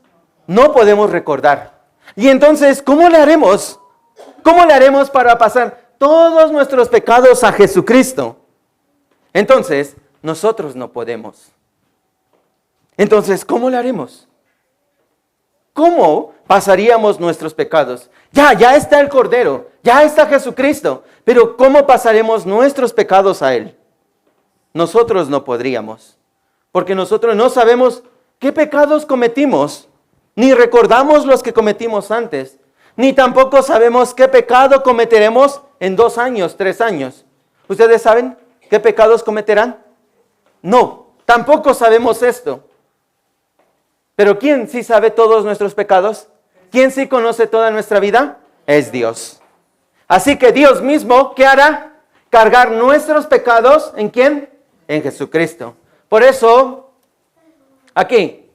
no podemos recordar. Y entonces, ¿cómo le haremos? ¿Cómo le haremos para pasar todos nuestros pecados a Jesucristo? Entonces, nosotros no podemos. Entonces, ¿cómo le haremos? ¿Cómo pasaríamos nuestros pecados? Ya está el Cordero, ya está Jesucristo, pero ¿cómo pasaremos nuestros pecados a Él? Nosotros no podríamos, porque nosotros no sabemos qué pecados cometimos, ni recordamos los que cometimos antes, ni tampoco sabemos qué pecado cometeremos en 2 años, 3 años. ¿Ustedes saben qué pecados cometerán? No, tampoco sabemos esto. Pero ¿quién sí sabe todos nuestros pecados? ¿Quién sí conoce toda nuestra vida? Es Dios. Así que Dios mismo, ¿qué hará? Cargar nuestros pecados, ¿en quién? En Jesucristo. Por eso, aquí,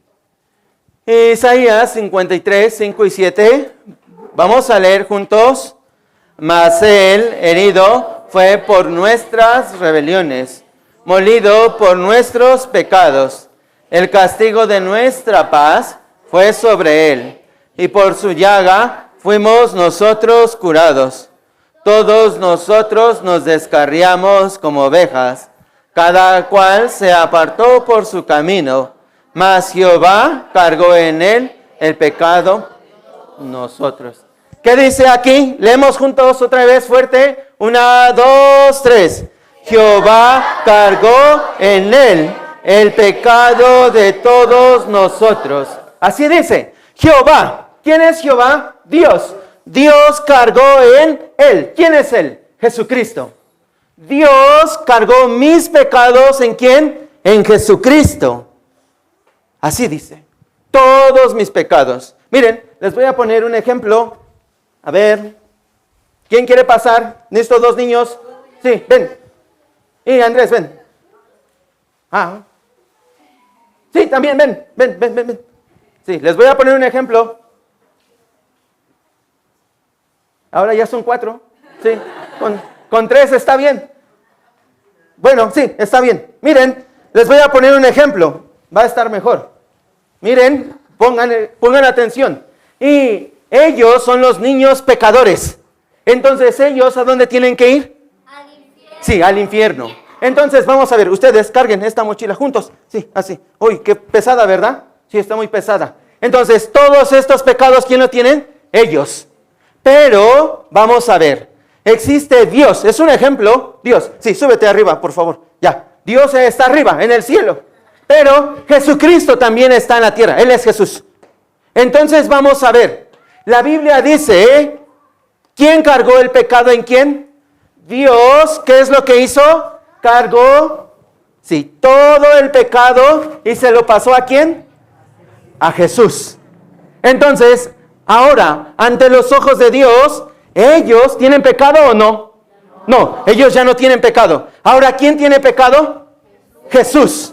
Isaías 53, 5 y 7, vamos a leer juntos. Mas Él, herido, fue por nuestras rebeliones, molido por nuestros pecados. El castigo de nuestra paz fue sobre Él, y por su llaga fuimos nosotros curados. Todos nosotros nos descarriamos como ovejas, cada cual se apartó por su camino, mas Jehová cargó en Él el pecado nosotros. ¿Qué dice aquí? Leemos juntos otra vez fuerte. 1, 2, 3. Jehová cargó en Él el pecado de todos nosotros. Así dice, Jehová. ¿Quién es Jehová? Dios. Dios cargó en Él. ¿Quién es Él? Jesucristo. Dios cargó mis pecados, ¿en quién? En Jesucristo. Así dice, todos mis pecados. Miren, les voy a poner un ejemplo. A ver, ¿quién quiere pasar? ¿Necesito 2 niños? Sí, ven. Y Andrés, ven. Sí, también, ven. Sí, les voy a poner un ejemplo. Ahora ya son 4. Sí, con 3 está bien. Bueno, sí, está bien. Miren, les voy a poner un ejemplo. Va a estar mejor. Miren, pongan atención. Y ellos son los niños pecadores. Entonces, ¿ellos a dónde tienen que ir? Al infierno. Sí, al infierno. Entonces, vamos a ver, ustedes carguen esta mochila juntos. Sí, así. Uy, qué pesada, ¿verdad? Sí, está muy pesada. Entonces, todos estos pecados, ¿quién lo tienen? Ellos. Pero, vamos a ver, existe Dios. Es un ejemplo. Dios, sí, súbete arriba, por favor. Ya, Dios está arriba, en el cielo. Pero Jesucristo también está en la tierra. Él es Jesús. Entonces, vamos a ver. La Biblia dice, ¿quién cargó el pecado en quién? Dios. ¿Qué es lo que hizo? Cargó, sí, todo el pecado y se lo pasó ¿a quién? A Jesús. Entonces, ahora, ante los ojos de Dios, ¿ellos tienen pecado o no? No, ellos ya no tienen pecado. Ahora, ¿quién tiene pecado? Jesús.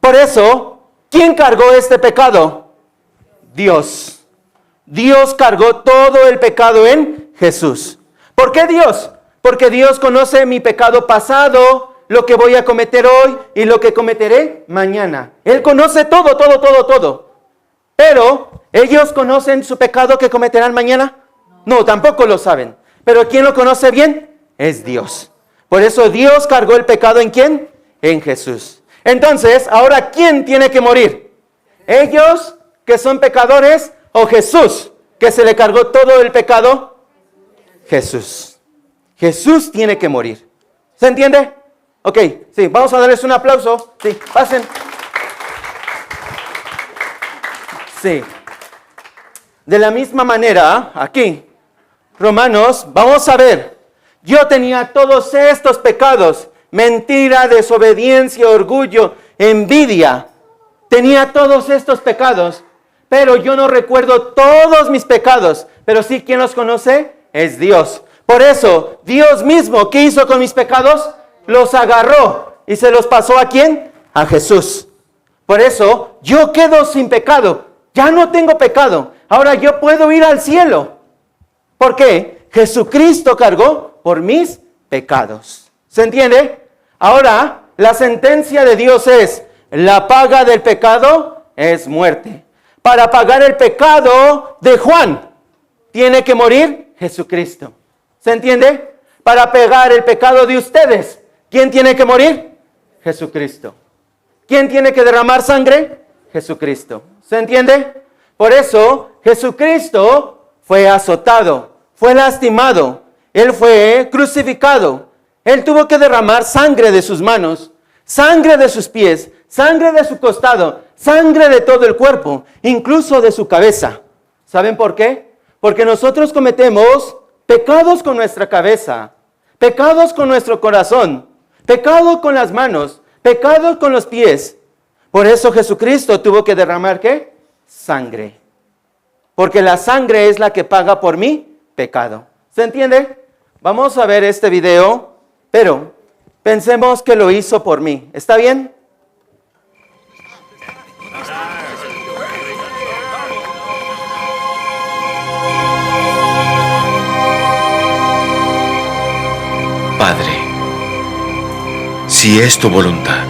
Por eso, ¿quién cargó este pecado? Dios. Dios cargó todo el pecado en Jesús. ¿Por qué Dios? Porque Dios conoce mi pecado pasado, lo que voy a cometer hoy y lo que cometeré mañana. Él conoce todo. Pero, ¿ellos conocen su pecado que cometerán mañana? No, tampoco lo saben. Pero ¿quién lo conoce bien? Es Dios. Por eso Dios cargó el pecado ¿en quién? En Jesús. Entonces, ahora, ¿quién tiene que morir? ¿Ellos que son pecadores o Jesús que se le cargó todo el pecado? Jesús. Jesús tiene que morir. ¿Se entiende? Ok, sí, vamos a darles un aplauso. Sí, pasen. Sí. De la misma manera, aquí, Romanos, vamos a ver. Yo tenía todos estos pecados. Mentira, desobediencia, orgullo, envidia. Tenía todos estos pecados. Pero yo no recuerdo todos mis pecados. Pero sí, ¿quién los conoce? Es Dios. Por eso, Dios mismo, ¿qué hizo con mis pecados? Los agarró y se los pasó ¿a quién? A Jesús. Por eso, yo quedo sin pecado. Ya no tengo pecado. Ahora yo puedo ir al cielo. ¿Por qué? Jesucristo cargó por mis pecados. ¿Se entiende? Ahora, la sentencia de Dios es, la paga del pecado es muerte. para pagar el pecado de Juan, tiene que morir Jesucristo. ¿Se entiende? Para pagar el pecado de ustedes, ¿quién tiene que morir? Jesucristo. ¿Quién tiene que derramar sangre? Jesucristo. ¿Se entiende? Por eso Jesucristo fue azotado, fue lastimado, Él fue crucificado. Él tuvo que derramar sangre de sus manos, sangre de sus pies, sangre de su costado, sangre de todo el cuerpo, incluso de su cabeza. ¿Saben por qué? Porque nosotros cometemos pecados con nuestra cabeza, pecados con nuestro corazón, pecados con las manos, pecados con los pies. Por eso Jesucristo tuvo que derramar ¿qué? Sangre. Porque la sangre es la que paga por mi pecado. ¿Se entiende? Vamos a ver este video, pero pensemos que lo hizo por mí. ¿Está bien? Padre, si es tu voluntad,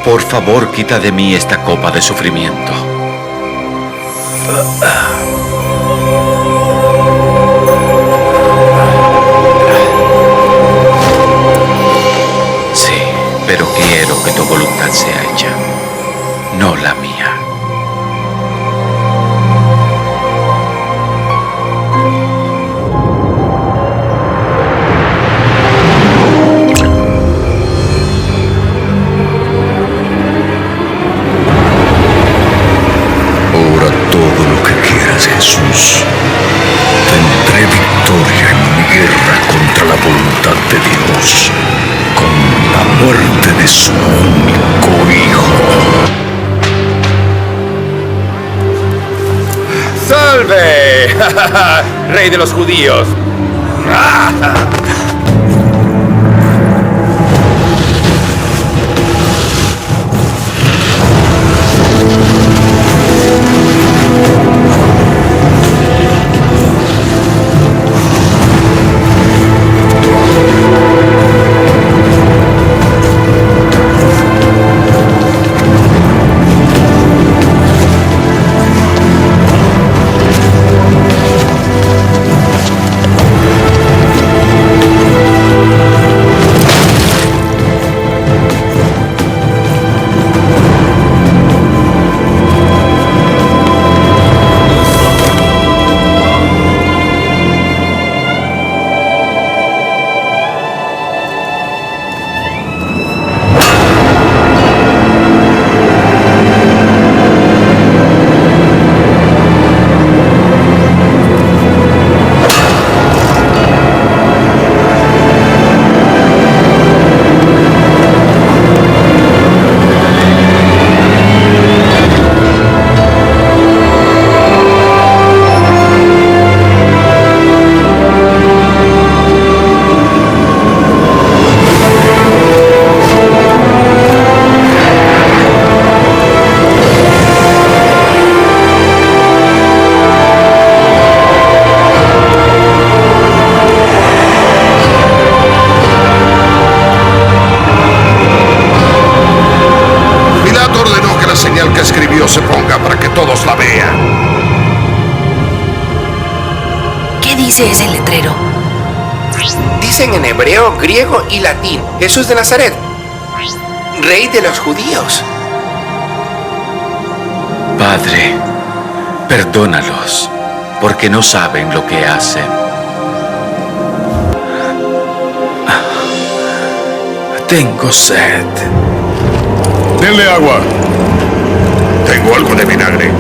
por favor quita de mí esta copa de sufrimiento. Sí, pero quiero que tu voluntad sea hecha, no la mía. Jesús, tendré victoria en mi guerra contra la voluntad de Dios, con la muerte de su único Hijo. ¡Salve! ¡Rey de los judíos! Se ponga para que todos la vean. ¿Qué dice ese letrero? Dicen en hebreo, griego y latín: Jesús de Nazaret, Rey de los judíos. Padre, perdónalos, porque no saben lo que hacen. Tengo sed. Denle agua. Tengo algo de vinagre.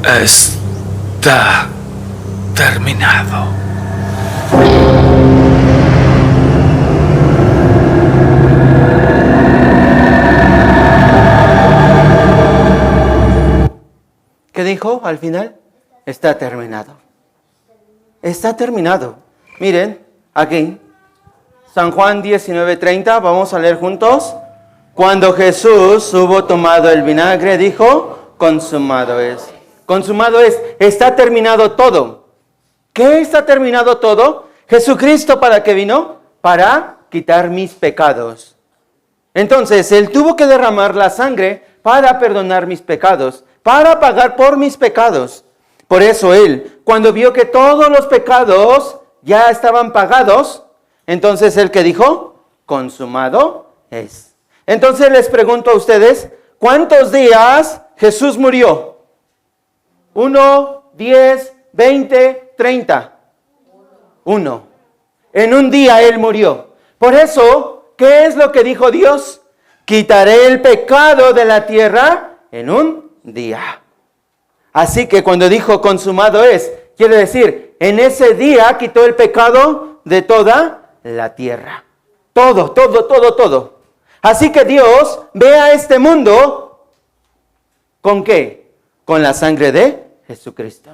Está terminado. ¿Qué dijo al final? Está terminado. Está terminado. Miren, aquí, San Juan 19:30, vamos a leer juntos. Cuando Jesús hubo tomado el vinagre, dijo, consumado es. Consumado es, está terminado todo. ¿Qué está terminado todo? Jesucristo, ¿para qué vino? Para quitar mis pecados. Entonces, Él tuvo que derramar la sangre para perdonar mis pecados, para pagar por mis pecados. Por eso Él, cuando vio que todos los pecados ya estaban pagados, entonces Él, ¿qué dijo? Consumado es. Entonces les pregunto a ustedes, ¿cuántos días Jesús murió? 1, 10, 20, 30. 1. En un día Él murió. Por eso, ¿qué es lo que dijo Dios? Quitaré el pecado de la tierra en un día. Así que cuando dijo consumado es, quiere decir, en ese día quitó el pecado de toda la tierra. Todo. Así que Dios ve a este mundo, ¿con qué? Con la sangre de Jesucristo.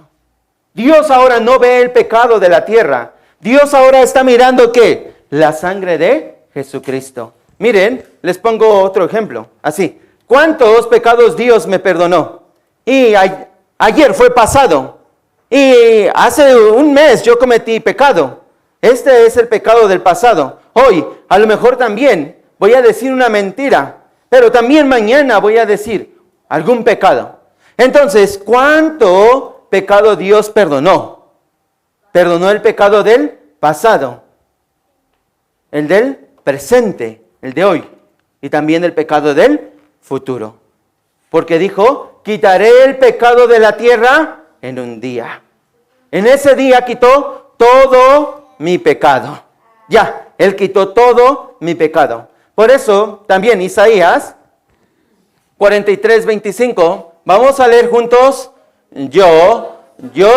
Dios ahora no ve el pecado de la tierra. Dios ahora está mirando, ¿qué? La sangre de Jesucristo. Miren, les pongo otro ejemplo. Así, ¿cuántos pecados Dios me perdonó? Y ayer fue pasado. Y hace un mes yo cometí pecado. Este es el pecado del pasado. Hoy, a lo mejor también voy a decir una mentira, pero también mañana voy a decir algún pecado. Entonces, ¿cuánto pecado Dios perdonó? Perdonó el pecado del pasado, el del presente, el de hoy, y también el pecado del futuro. Porque dijo, quitaré el pecado de la tierra en un día. En ese día quitó todo mi pecado. Ya, Él quitó todo mi pecado. Por eso, también Isaías 43:25, vamos a leer juntos. Yo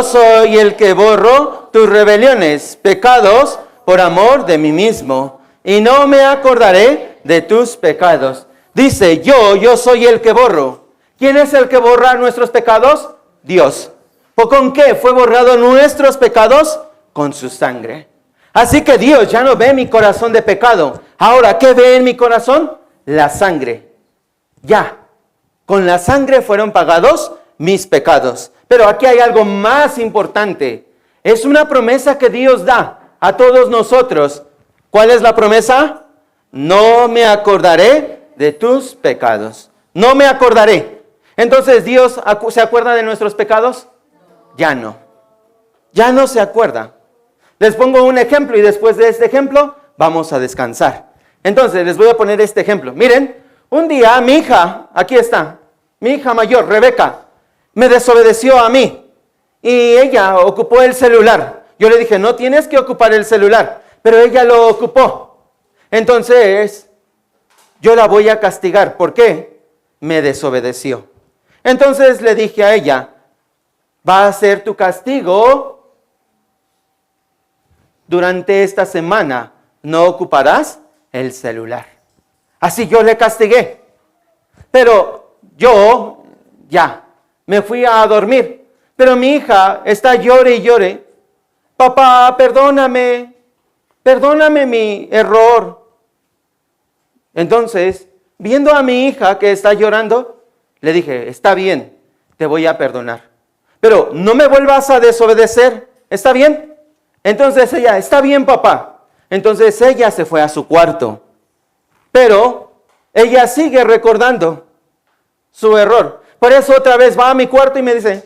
soy el que borro tus rebeliones, pecados, por amor de mí mismo, y no me acordaré de tus pecados. Dice, yo soy el que borro. ¿Quién es el que borra nuestros pecados? Dios. ¿O con qué fue borrado nuestros pecados? Con su sangre. Así que Dios ya no ve mi corazón de pecado. Ahora, ¿qué ve en mi corazón? La sangre. Ya, con la sangre fueron pagados mis pecados. Pero aquí hay algo más importante. Es una promesa que Dios da a todos nosotros. ¿Cuál es la promesa? No me acordaré de tus pecados. No me acordaré. Entonces, ¿Dios se acuerda de nuestros pecados? Ya no. Ya no se acuerda. Les pongo un ejemplo y después de este ejemplo vamos a descansar. Entonces, les voy a poner este ejemplo. Miren, un día mi hija, aquí está, mi hija mayor, Rebeca, me desobedeció a mí y ella ocupó el celular. Yo le dije, no tienes que ocupar el celular, pero ella lo ocupó. Entonces, yo la voy a castigar. ¿Por qué? Me desobedeció. Entonces le dije a ella, va a ser tu castigo durante esta semana. No ocuparás el celular. Así yo le castigué. Pero yo ya me fui a dormir. Pero mi hija está llore y llore. Papá, perdóname. Perdóname mi error. Entonces, viendo a mi hija que está llorando, le dije, está bien, te voy a perdonar. Pero no me vuelvas a desobedecer. ¿Está bien? Entonces ella, está bien, papá. Entonces ella se fue a su cuarto. Pero ella sigue recordando su error. Por eso otra vez va a mi cuarto y me dice,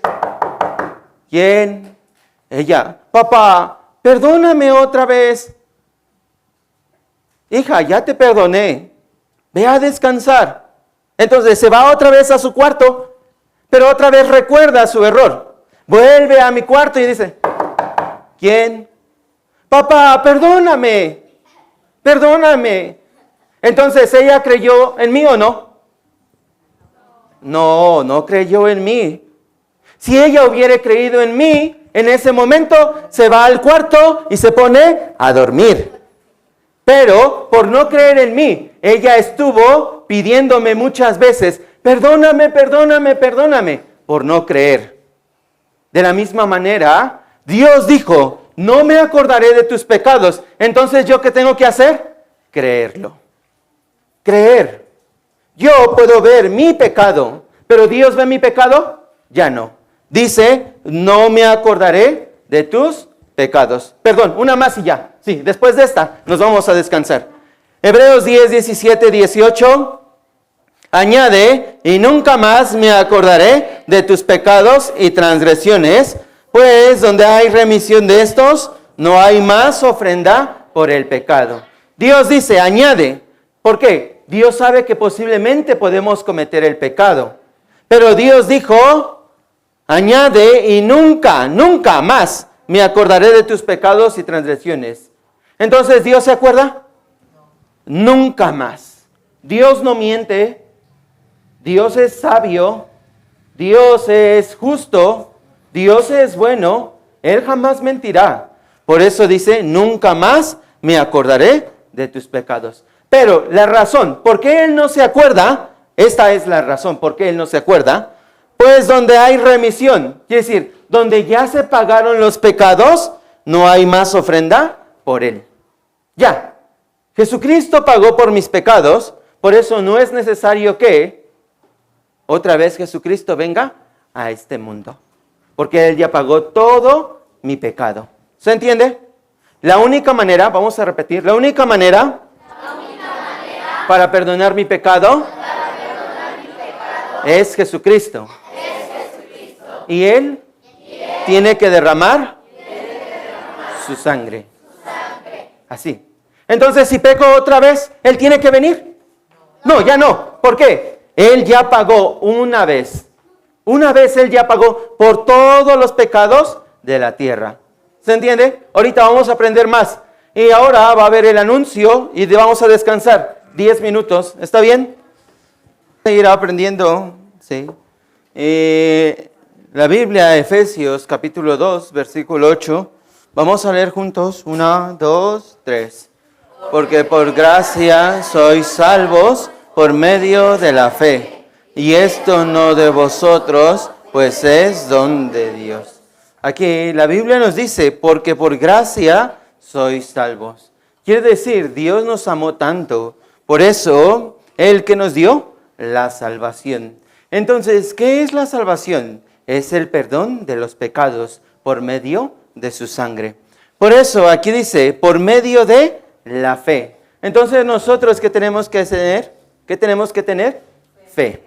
¿quién? Ella, papá, perdóname otra vez. Hija, ya te perdoné. Ve a descansar. Entonces se va otra vez a su cuarto, pero otra vez recuerda su error. Vuelve a mi cuarto y dice, ¿quién? Papá, perdóname. Perdóname. Entonces, ¿ella creyó en mí o no? No, no creyó en mí. Si ella hubiera creído en mí, en ese momento se va al cuarto y se pone a dormir. Pero por no creer en mí, ella estuvo pidiéndome muchas veces, perdóname, perdóname, perdóname, por no creer. De la misma manera, Dios dijo, no me acordaré de tus pecados. Entonces, ¿yo qué tengo que hacer? Creerlo. Creer. Yo puedo ver mi pecado, pero Dios ve mi pecado, ya no. Dice, no me acordaré de tus pecados. Perdón, una más y ya. Sí, después de esta nos vamos a descansar. Hebreos 10, 17, 18. Añade, y nunca más me acordaré de tus pecados y transgresiones, pues donde hay remisión de estos, no hay más ofrenda por el pecado. Dios dice, añade. ¿Por qué? Dios sabe que posiblemente podemos cometer el pecado. Pero Dios dijo, añade y nunca, nunca más me acordaré de tus pecados y transgresiones. Entonces, ¿Dios se acuerda? Nunca más. Dios no miente. Dios es sabio. Dios es justo. Dios es bueno. Él jamás mentirá. Por eso dice, nunca más me acordaré de tus pecados. Pero la razón, ¿por qué Él no se acuerda? Esta es la razón por qué Él no se acuerda. Pues donde hay remisión, quiere decir, donde ya se pagaron los pecados, no hay más ofrenda por Él. Ya, Jesucristo pagó por mis pecados, por eso no es necesario que otra vez Jesucristo venga a este mundo. Porque Él ya pagó todo mi pecado. ¿Se entiende? La única manera, vamos a repetir, la única manera para perdonar mi pecado es Jesucristo. Y Él tiene que derramar su sangre. Así. Entonces, si peco otra vez, ¿Él tiene que venir? No, ya no. ¿Por qué? Él ya pagó una vez. Una vez Él ya pagó por todos los pecados de la tierra. ¿Se entiende? Ahorita vamos a aprender más. Y ahora va a haber el anuncio y vamos a descansar 10 minutos. ¿Está bien? Seguir aprendiendo. Sí. La Biblia, Efesios capítulo 2, versículo 8. Vamos a leer juntos. 1, 2, 3. Porque por gracia sois salvos por medio de la fe. Y esto no de vosotros, pues es don de Dios. Aquí la Biblia nos dice, porque por gracia sois salvos. Quiere decir, Dios nos amó tanto. Por eso, Él que nos dio la salvación. Entonces, ¿qué es la salvación? Es el perdón de los pecados por medio de su sangre. Por eso aquí dice, por medio de la fe. Entonces nosotros, ¿qué tenemos que tener? ¿Qué tenemos que tener? Fe.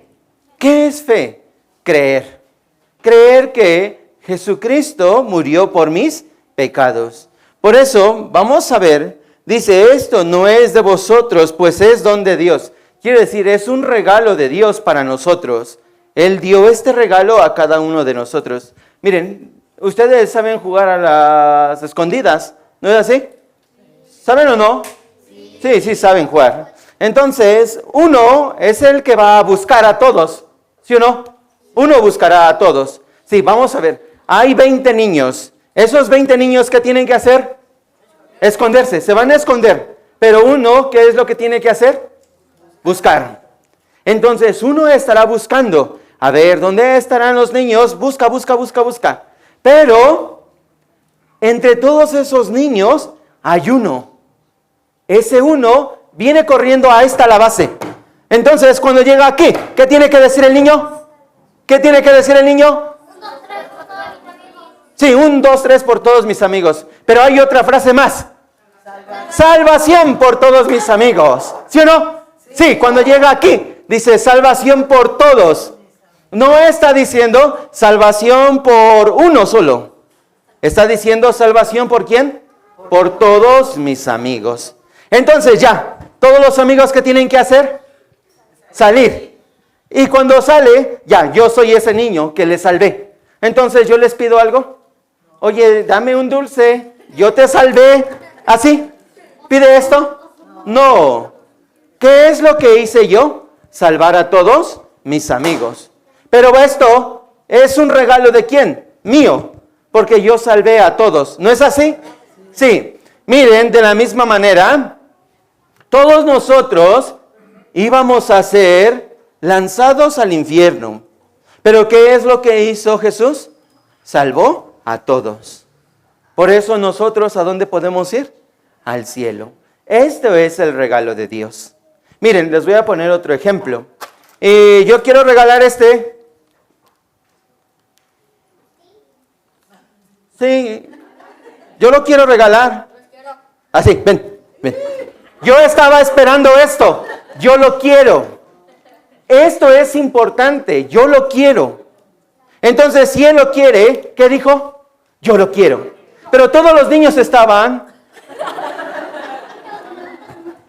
¿Qué es fe? Creer. Creer que Jesucristo murió por mis pecados. Por eso, vamos a ver, dice, esto no es de vosotros, pues es don de Dios. Quiere decir, es un regalo de Dios para nosotros. Él dio este regalo a cada uno de nosotros. Miren, ustedes saben jugar a las escondidas, ¿no es así? ¿Saben o no? Sí, saben jugar. Entonces, uno es el que va a buscar a todos, ¿sí o no? Uno buscará a todos. Sí, vamos a ver. Hay 20 niños. ¿Esos 20 niños qué tienen que hacer? Esconderse, se van a esconder. Pero uno, ¿qué es lo que tiene que hacer? Buscar. Entonces, uno estará buscando. A ver, ¿dónde estarán los niños? Busca. Pero, entre todos esos niños, hay uno. Ese uno viene corriendo, ahí está la base. Entonces, cuando llega aquí, ¿qué tiene que decir el niño? ¿Qué tiene que decir el niño? 1, 2, 3 por todos mis amigos. Pero hay otra frase más. Salvación por todos mis amigos. ¿Sí o no? Sí, cuando llega aquí, dice salvación por todos. No está diciendo salvación por uno solo. Está diciendo salvación por ¿quién? Por todos mis amigos. Entonces ya, todos los amigos que tienen que hacer, salir. Y cuando sale, ya, yo soy ese niño que le salvé. Entonces yo les pido algo. Oye, dame un dulce, yo te salvé. ¿Así? ¿Pide esto? No. ¿Qué es lo que hice yo? Salvar a todos mis amigos. Pero esto es un regalo de ¿quién? Mío. Porque yo salvé a todos. ¿No es así? Sí. Miren, de la misma manera, todos nosotros íbamos a ser lanzados al infierno. Pero ¿qué es lo que hizo Jesús? Salvó a todos. Por eso nosotros, ¿a dónde podemos ir? Al cielo. Este es el regalo de Dios. Miren, les voy a poner otro ejemplo. Y yo quiero regalar este. Sí, yo lo quiero regalar. Así, ven. Yo estaba esperando esto. Yo lo quiero. Esto es importante. Yo lo quiero. Entonces, si él lo quiere, ¿qué dijo? Yo lo quiero. Pero todos los niños estaban.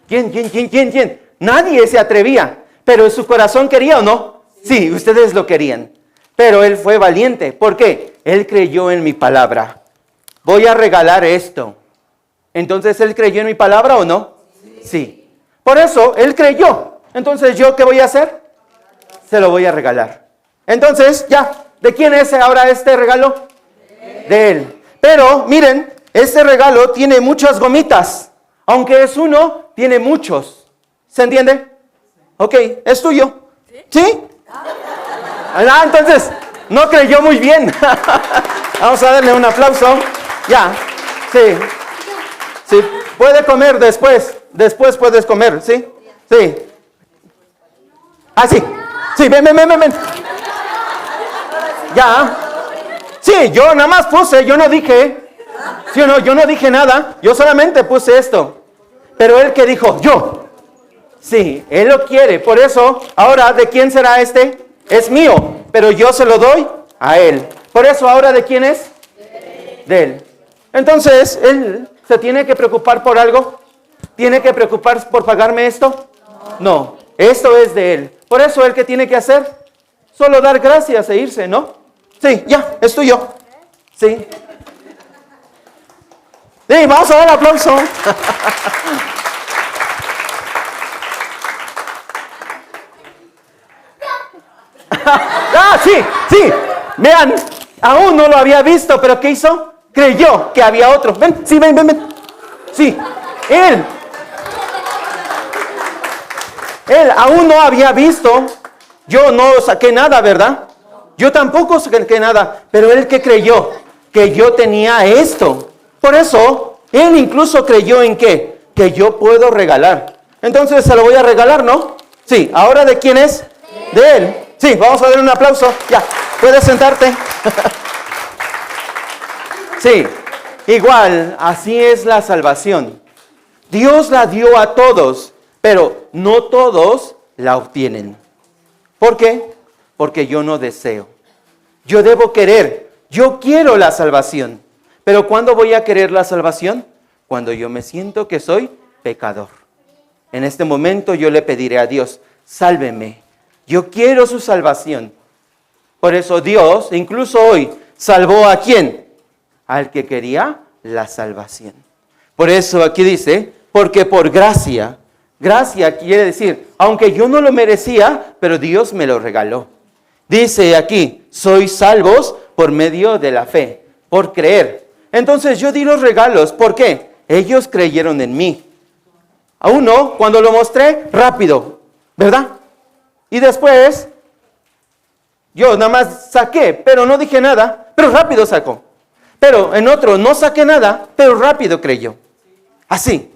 ¿Quién? Nadie se atrevía. Pero su corazón quería o no. Sí, ustedes lo querían. Pero él fue valiente. ¿Por qué? Él creyó en mi palabra. Voy a regalar esto. Entonces, ¿él creyó en mi palabra o no? Sí. Por eso, él creyó. Entonces, ¿yo qué voy a hacer? Se lo voy a regalar. Entonces, ya. ¿De quién es ahora este regalo? De él. Pero, miren, este regalo tiene muchas gomitas. Aunque es uno, tiene muchos. ¿Se entiende? Ok, ¿es tuyo? ¿Sí? Ah, entonces, no creyó muy bien. Vamos a darle un aplauso. Ya, sí. Puede comer después. Después puedes comer, ¿sí? Sí. Ah, sí. Sí, ven. Ya. Sí, yo nada más puse, yo no dije. ¿Sí o no? Yo no dije nada. Yo solamente puse esto. Pero él que dijo, yo. Sí, él lo quiere. Por eso, ahora, ¿de quién será este? Es mío, pero yo se lo doy a él. Por eso, ¿ahora de quién es? De él. Entonces, ¿él se tiene que preocupar por algo? ¿Tiene que preocuparse por pagarme esto? No, esto es de él. Por eso, ¿él qué tiene que hacer? Solo dar gracias e irse, ¿no? Sí, ya, es tuyo. Sí. Sí, vamos a dar aplauso. Ah, sí. Vean, aún no lo había visto, pero ¿qué hizo? Creyó que había otro. Ven. Sí, él aún no había visto. Yo no saqué nada, ¿verdad? Yo tampoco saqué nada, pero él que creyó que yo tenía esto. Por eso, él incluso creyó en qué? Que yo puedo regalar. Entonces se lo voy a regalar, ¿no? Sí, ¿ahora de quién es? De él. Sí, vamos a darle un aplauso. Ya, puedes sentarte. Sí, igual, así es la salvación. Dios la dio a todos, pero no todos la obtienen. ¿Por qué? Porque yo no deseo. Yo debo querer. Yo quiero la salvación. Pero ¿cuándo voy a querer la salvación? Cuando yo me siento que soy pecador. En este momento yo le pediré a Dios, sálveme. Yo quiero su salvación. Por eso Dios, incluso hoy, salvó ¿a quién? Al que quería la salvación. Por eso aquí dice, porque por gracia. Gracia quiere decir, aunque yo no lo merecía, pero Dios me lo regaló. Dice aquí, sois salvos por medio de la fe, por creer. Entonces yo di los regalos, ¿por qué? Ellos creyeron en mí. A uno, cuando lo mostré, rápido, ¿verdad? Y después, yo nada más saqué, pero no dije nada, pero rápido sacó. Pero en otro, no saqué nada, pero rápido creyó. Así.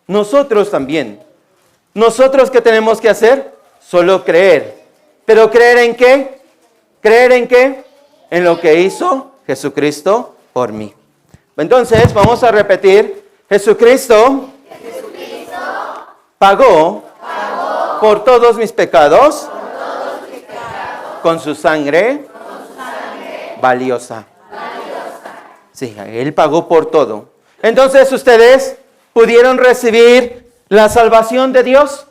Nosotros también. ¿Nosotros qué tenemos que hacer? Solo creer. ¿Pero creer en qué? ¿Creer en qué? En lo que hizo Jesucristo por mí. Entonces, vamos a repetir. Jesucristo pagó por todos mis pecados con su sangre valiosa. Sí, Él pagó por todo. Entonces, ¿ustedes pudieron recibir la salvación de Dios?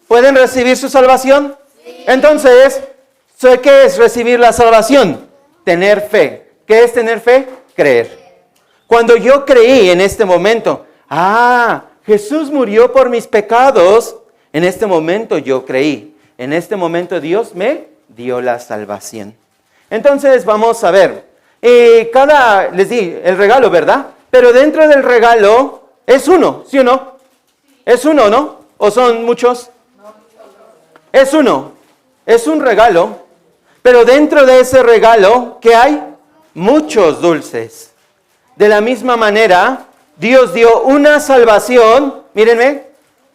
¿Pueden recibir su salvación? Sí. Entonces, ¿qué es recibir la salvación? Tener fe. ¿Qué es tener fe? Creer. Cuando yo creí en este momento, Jesús murió por mis pecados, en este momento yo creí. En este momento Dios me dio la salvación. Entonces, vamos a ver. Les di el regalo, ¿verdad? Pero dentro del regalo es uno, ¿sí o no? Es uno, ¿no? ¿O son muchos? Es uno. Es un regalo. Pero dentro de ese regalo, ¿qué hay? Muchos dulces. De la misma manera, Dios dio una salvación. Mírenme.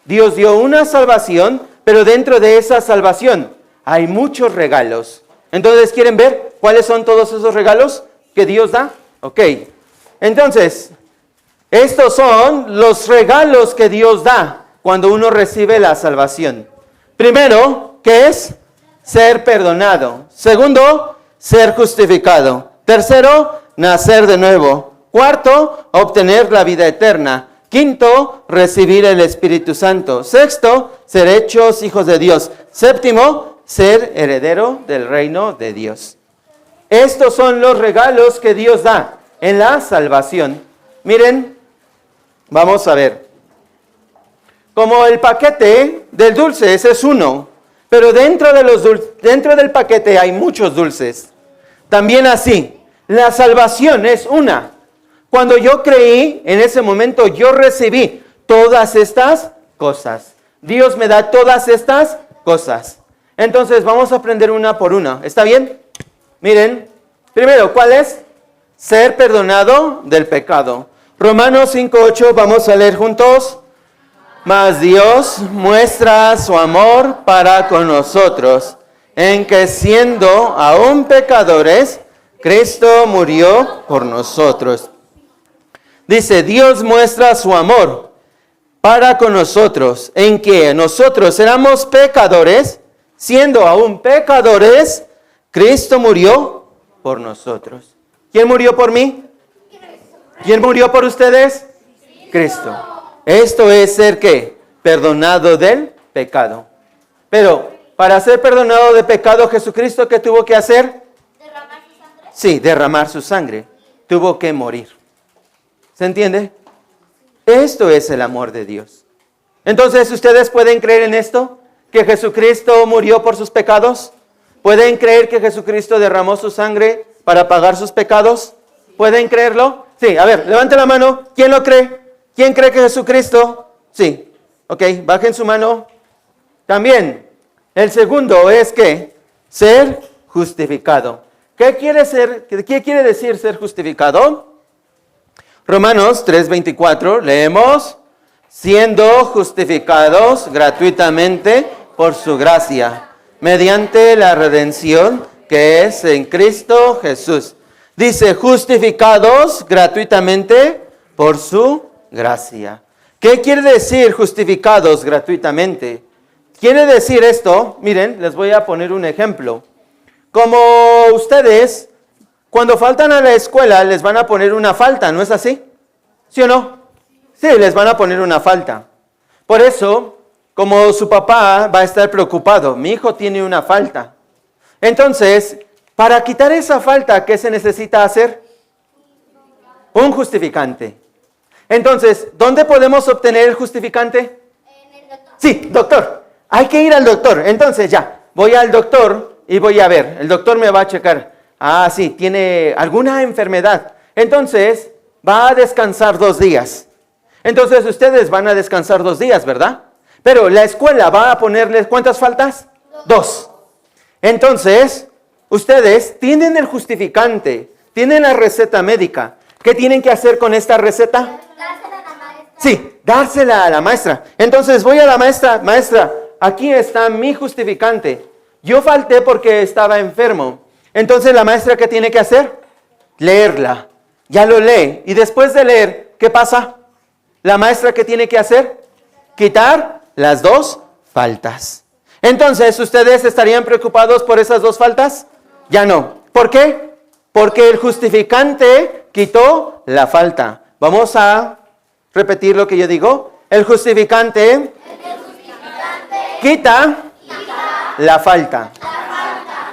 Dios dio una salvación Pero dentro de esa salvación hay muchos regalos. Entonces, ¿quieren ver cuáles son todos esos regalos que Dios da? Ok. Entonces, estos son los regalos que Dios da cuando uno recibe la salvación. Primero, ¿qué es? Ser perdonado. Segundo, ser justificado. Tercero, nacer de nuevo. Cuarto, obtener la vida eterna. Quinto, recibir el Espíritu Santo. Sexto, ser hechos hijos de Dios. Séptimo, ser heredero del reino de Dios. Estos son los regalos que Dios da en la salvación. Miren, vamos a ver. Como el paquete del dulce, ese es uno. Pero dentro del paquete hay muchos dulces. También así, la salvación es una. Cuando yo creí, en ese momento yo recibí todas estas cosas. Dios me da todas estas cosas. Entonces vamos a aprender una por una. ¿Está bien? Miren, primero, ¿cuál es? Ser perdonado del pecado. Romanos 5:8, vamos a leer juntos. Mas Dios muestra su amor para con nosotros, en que siendo aún pecadores, Cristo murió por nosotros. Dice, Dios muestra su amor para con nosotros, en que nosotros éramos pecadores, siendo aún pecadores, Cristo murió por nosotros. ¿Quién murió por mí? ¿Quién murió por ustedes? Cristo. Esto es ser, ¿qué? Perdonado del pecado. Pero, para ser perdonado de pecado, Jesucristo, ¿qué tuvo que hacer? ¿Derramar su sangre? Sí, derramar su sangre. Tuvo que morir. ¿Se entiende? Esto es el amor de Dios. Entonces, ¿ustedes pueden creer en esto? ¿Que Jesucristo murió por sus pecados? ¿Pueden creer que Jesucristo derramó su sangre para pagar sus pecados? ¿Pueden creerlo? Sí, a ver, levante la mano. ¿Quién lo cree? ¿Quién cree que Jesucristo? Sí. Ok, bajen su mano. También, el segundo es que ser justificado. ¿Qué quiere decir ser justificado? Romanos 3:24, leemos, siendo justificados gratuitamente por su gracia, mediante la redención que es en Cristo Jesús. Dice, justificados gratuitamente por su gracia. ¿Qué quiere decir justificados gratuitamente? Quiere decir esto, miren, les voy a poner un ejemplo. Como ustedes, cuando faltan a la escuela, les van a poner una falta, ¿no es así? ¿Sí o no? Sí, les van a poner una falta. Por eso, como su papá va a estar preocupado, mi hijo tiene una falta. Entonces, para quitar esa falta, ¿qué se necesita hacer? Un justificante. Entonces, ¿dónde podemos obtener el justificante? En el doctor. Sí, doctor. Hay que ir al doctor. Entonces ya, voy al doctor y voy a ver. El doctor me va a checar. Ah, sí, tiene alguna enfermedad. Entonces, va a descansar 2 días. Entonces, ustedes van a descansar 2 días, ¿verdad? Pero la escuela va a ponerles, ¿cuántas faltas? 2. Entonces, ustedes tienen el justificante, tienen la receta médica. ¿Qué tienen que hacer con esta receta? Dársela a la maestra. Sí, dársela a la maestra. Entonces voy a la maestra, maestra, aquí está mi justificante. Yo falté porque estaba enfermo. Entonces la maestra, ¿qué tiene que hacer? Leerla. Ya lo lee. Y después de leer, ¿qué pasa? La maestra, ¿qué tiene que hacer? Quitar las 2 faltas. Entonces, ¿ustedes estarían preocupados por esas 2 faltas? Ya no. ¿Por qué? Porque el justificante quitó la falta. Vamos a repetir lo que yo digo. El justificante quita la falta.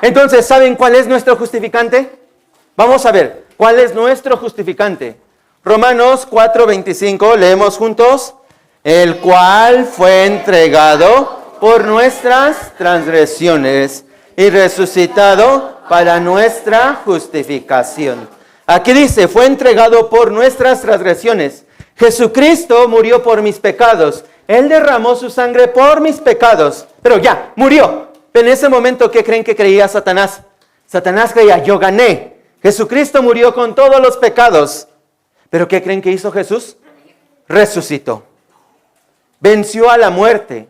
Entonces, ¿saben cuál es nuestro justificante? Vamos a ver, ¿cuál es nuestro justificante? Romanos 4:25, leemos juntos. El cual fue entregado por nuestras transgresiones y resucitado para nuestra justificación. Aquí dice, fue entregado por nuestras transgresiones. Jesucristo murió por mis pecados. Él derramó su sangre por mis pecados. Pero ya, murió. En ese momento, ¿qué creen que creía Satanás? Satanás creía, yo gané. Jesucristo murió con todos los pecados. ¿Pero qué creen que hizo Jesús? Resucitó. Venció a la muerte.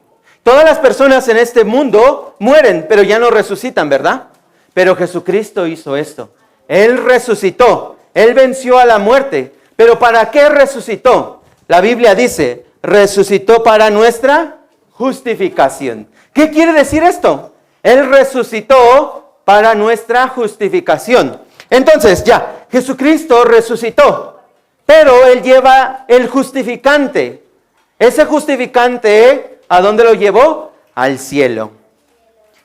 Todas las personas en este mundo mueren, pero ya no resucitan, ¿verdad? Pero Jesucristo hizo esto. Él resucitó. Él venció a la muerte. ¿Pero para qué resucitó? La Biblia dice, resucitó para nuestra justificación. ¿Qué quiere decir esto? Él resucitó para nuestra justificación. Entonces, ya, Jesucristo resucitó, pero Él lleva el justificante. Ese justificante, ¿a dónde lo llevó? Al cielo.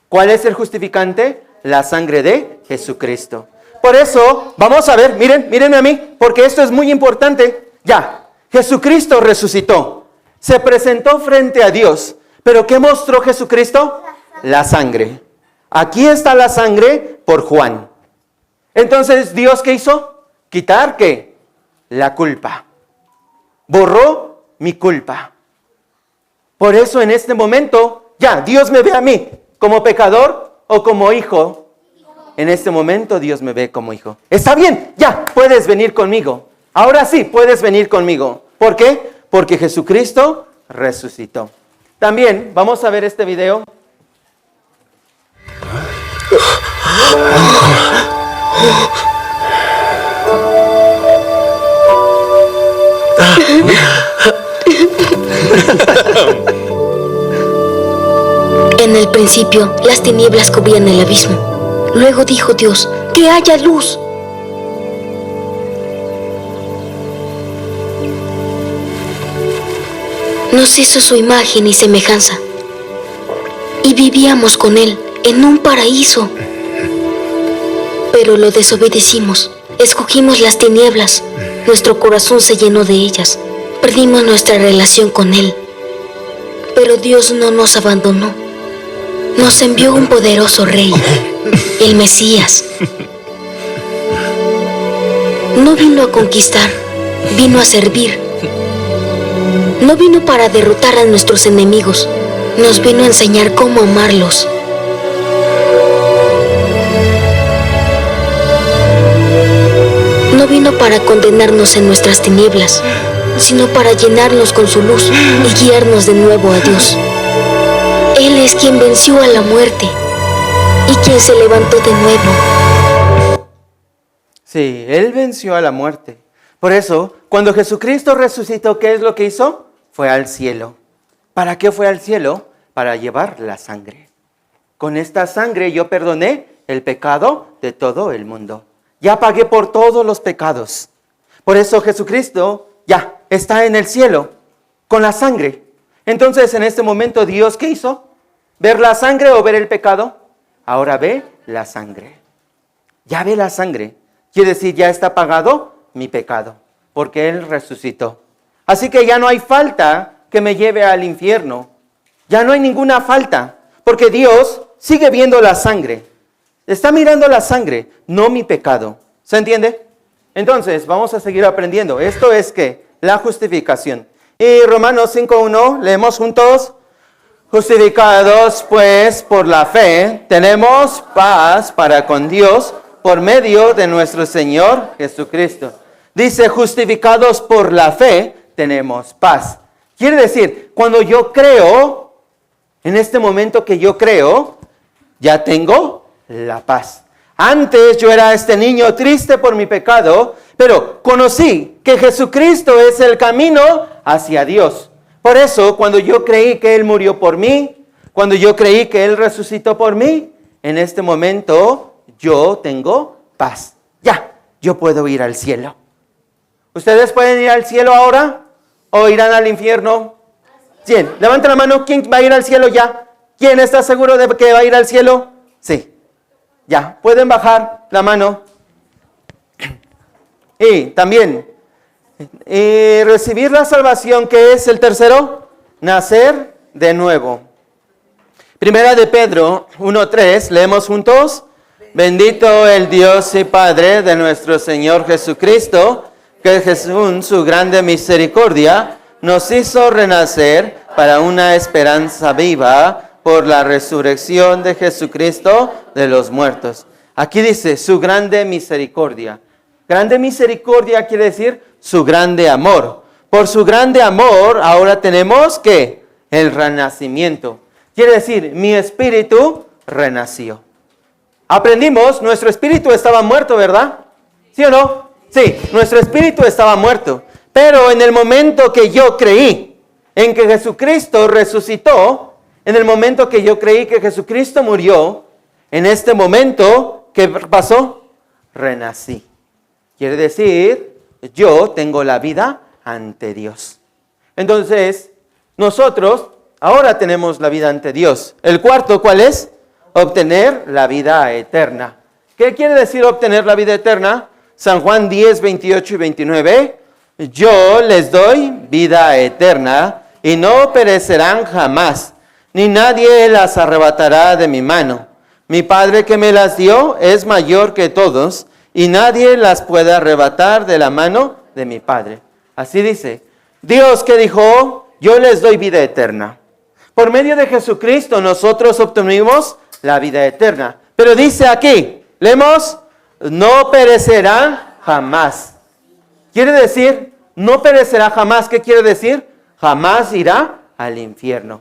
¿Cuál es el justificante? La sangre de Jesucristo. Por eso, vamos a ver, mírenme a mí, porque esto es muy importante. Ya, Jesucristo resucitó, se presentó frente a Dios. ¿Pero qué mostró Jesucristo? La sangre. Aquí está la sangre por Juan. Entonces, ¿Dios qué hizo? Quitar, ¿qué? La culpa. Borró mi culpa. Por eso en este momento, ya, Dios me ve a mí como pecador o como hijo. En este momento Dios me ve como hijo. Está bien, ya, puedes venir conmigo. Ahora sí, puedes venir conmigo. ¿Por qué? Porque Jesucristo resucitó. También, vamos a ver este video. En el principio, las tinieblas cubrían el abismo. Luego dijo Dios, que haya luz. Nos hizo su imagen y semejanza. Y vivíamos con Él en un paraíso. Pero lo desobedecimos. Escogimos las tinieblas. Nuestro corazón se llenó de ellas. Perdimos nuestra relación con Él. Pero Dios no nos abandonó. Nos envió un poderoso Rey, el Mesías. No vino a conquistar, vino a servir. No vino para derrotar a nuestros enemigos, nos vino a enseñar cómo amarlos. No vino para condenarnos en nuestras tinieblas, sino para llenarnos con su luz y guiarnos de nuevo a Dios. Él es quien venció a la muerte y quien se levantó de nuevo. Sí, Él venció a la muerte. Por eso, cuando Jesucristo resucitó, ¿qué es lo que hizo? Fue al cielo. ¿Para qué fue al cielo? Para llevar la sangre. Con esta sangre yo perdoné el pecado de todo el mundo. Ya pagué por todos los pecados. Por eso Jesucristo ya está en el cielo con la sangre. Entonces, en este momento, ¿Dios qué hizo? ¿Ver la sangre o ver el pecado? Ahora ve la sangre. Ya ve la sangre. Quiere decir, ya está pagado mi pecado, porque Él resucitó. Así que ya no hay falta que me lleve al infierno. Ya no hay ninguna falta, porque Dios sigue viendo la sangre. Está mirando la sangre, no mi pecado. ¿Se entiende? Entonces, vamos a seguir aprendiendo. Esto es que la justificación. Y Romanos 5:1, leemos juntos. Justificados pues por la fe, tenemos paz para con Dios por medio de nuestro Señor Jesucristo. Dice, justificados por la fe, tenemos paz. Quiere decir, cuando yo creo, en este momento que yo creo, ya tengo la paz. Antes yo era este niño triste por mi pecado, pero conocí que Jesucristo es el camino hacia Dios. Por eso, cuando yo creí que Él murió por mí, cuando yo creí que Él resucitó por mí, en este momento yo tengo paz. Ya, yo puedo ir al cielo. ¿Ustedes pueden ir al cielo ahora o irán al infierno? ¿Quién? Levanta la mano. ¿Quién va a ir al cielo ya? ¿Quién está seguro de que va a ir al cielo? Sí. Ya, pueden bajar la mano. Y también, recibir la salvación, que es el tercero, nacer de nuevo. Primera de Pedro 1:3, leemos juntos. Bendito el Dios y Padre de nuestro Señor Jesucristo, que según su grande misericordia nos hizo renacer para una esperanza viva por la resurrección de Jesucristo de los muertos. Aquí dice su grande misericordia. Grande misericordia quiere decir su grande amor. Por su grande amor ahora tenemos ¿qué? El renacimiento. Quiere decir, mi espíritu renació. Aprendimos, nuestro espíritu estaba muerto, ¿verdad? ¿Sí o no? Sí, nuestro espíritu estaba muerto. Pero en el momento que yo creí en que Jesucristo resucitó, en el momento que yo creí que Jesucristo murió, en este momento, ¿qué pasó? Renací. Quiere decir, yo tengo la vida ante Dios. Entonces, nosotros ahora tenemos la vida ante Dios. El cuarto, ¿cuál es? Obtener la vida eterna. ¿Qué quiere decir obtener la vida eterna? San Juan 10, 28 y 29. Yo les doy vida eterna y no perecerán jamás, ni nadie las arrebatará de mi mano. Mi Padre que me las dio es mayor que todos, y nadie las puede arrebatar de la mano de mi Padre. Así dice, Dios que dijo, yo les doy vida eterna. Por medio de Jesucristo nosotros obtuvimos la vida eterna. Pero dice aquí, leemos, no perecerán jamás. Quiere decir, no perecerá jamás. ¿Qué quiere decir? Jamás irá al infierno.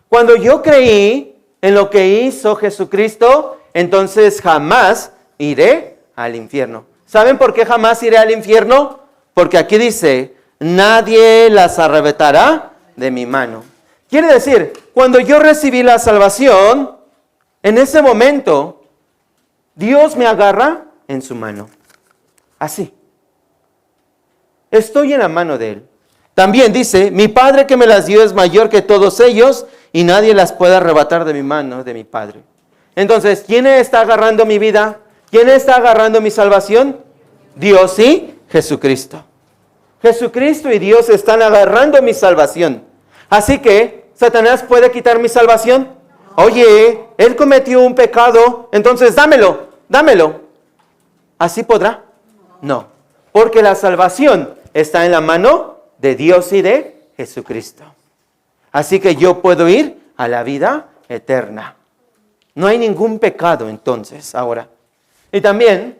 Cuando yo creí en lo que hizo Jesucristo, entonces jamás iré al infierno. ¿Saben por qué jamás iré al infierno? Porque aquí dice, nadie las arrebatará de mi mano. Quiere decir, cuando yo recibí la salvación, en ese momento, Dios me agarra en su mano. Así. Estoy en la mano de Él. También dice, mi Padre que me las dio es mayor que todos ellos y nadie las puede arrebatar de mi mano, de mi Padre. Entonces, ¿quién está agarrando mi vida? ¿Quién está agarrando mi salvación? Dios y Jesucristo. Jesucristo y Dios están agarrando mi salvación. Así que, ¿Satanás puede quitar mi salvación? Oye, él cometió un pecado, entonces dámelo. ¿Así podrá? No, porque la salvación está en la mano de Dios y de Jesucristo. Así que yo puedo ir a la vida eterna. No hay ningún pecado entonces ahora. Y también,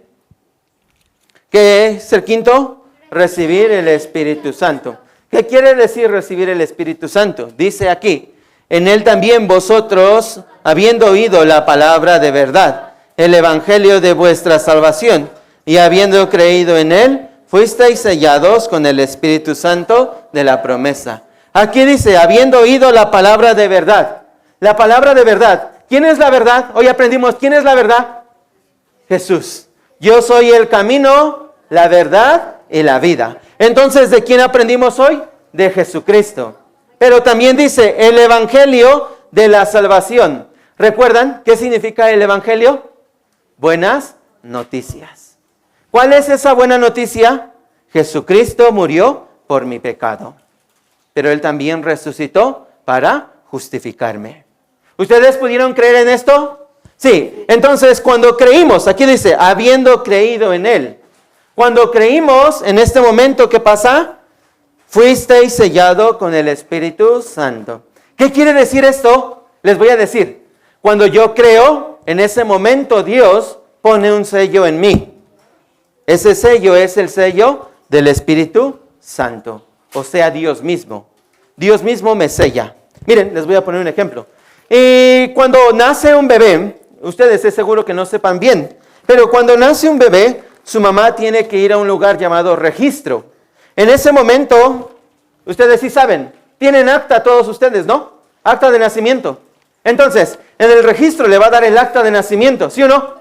¿qué es el quinto? Recibir el Espíritu Santo. ¿Qué quiere decir recibir el Espíritu Santo? Dice aquí, en Él también vosotros, habiendo oído la palabra de verdad, el evangelio de vuestra salvación, y habiendo creído en Él, fuisteis sellados con el Espíritu Santo de la promesa. Aquí dice, habiendo oído la palabra de verdad. La palabra de verdad. ¿Quién es la verdad? Hoy aprendimos, ¿quién es la verdad? Jesús. Yo soy el camino, la verdad y la vida. Entonces, ¿de quién aprendimos hoy? De Jesucristo. Pero también dice, el evangelio de la salvación. ¿Recuerdan qué significa el evangelio? Buenas noticias. ¿Cuál es esa buena noticia? Jesucristo murió por mi pecado. Pero Él también resucitó para justificarme. ¿Ustedes pudieron creer en esto? Sí. Entonces, cuando creímos, aquí dice, habiendo creído en Él. Cuando creímos, en este momento, ¿qué pasa? Fuisteis sellado con el Espíritu Santo. ¿Qué quiere decir esto? Les voy a decir. Cuando yo creo, en ese momento Dios pone un sello en mí. Ese sello es el sello del Espíritu Santo. O sea, Dios mismo. Dios mismo me sella. Miren, les voy a poner un ejemplo. Y cuando nace un bebé, ustedes es seguro que no sepan bien, pero cuando nace un bebé, su mamá tiene que ir a un lugar llamado registro. En ese momento, ustedes sí saben, tienen acta todos ustedes, ¿no? Acta de nacimiento. Entonces, en el registro le va a dar el acta de nacimiento, ¿sí o no?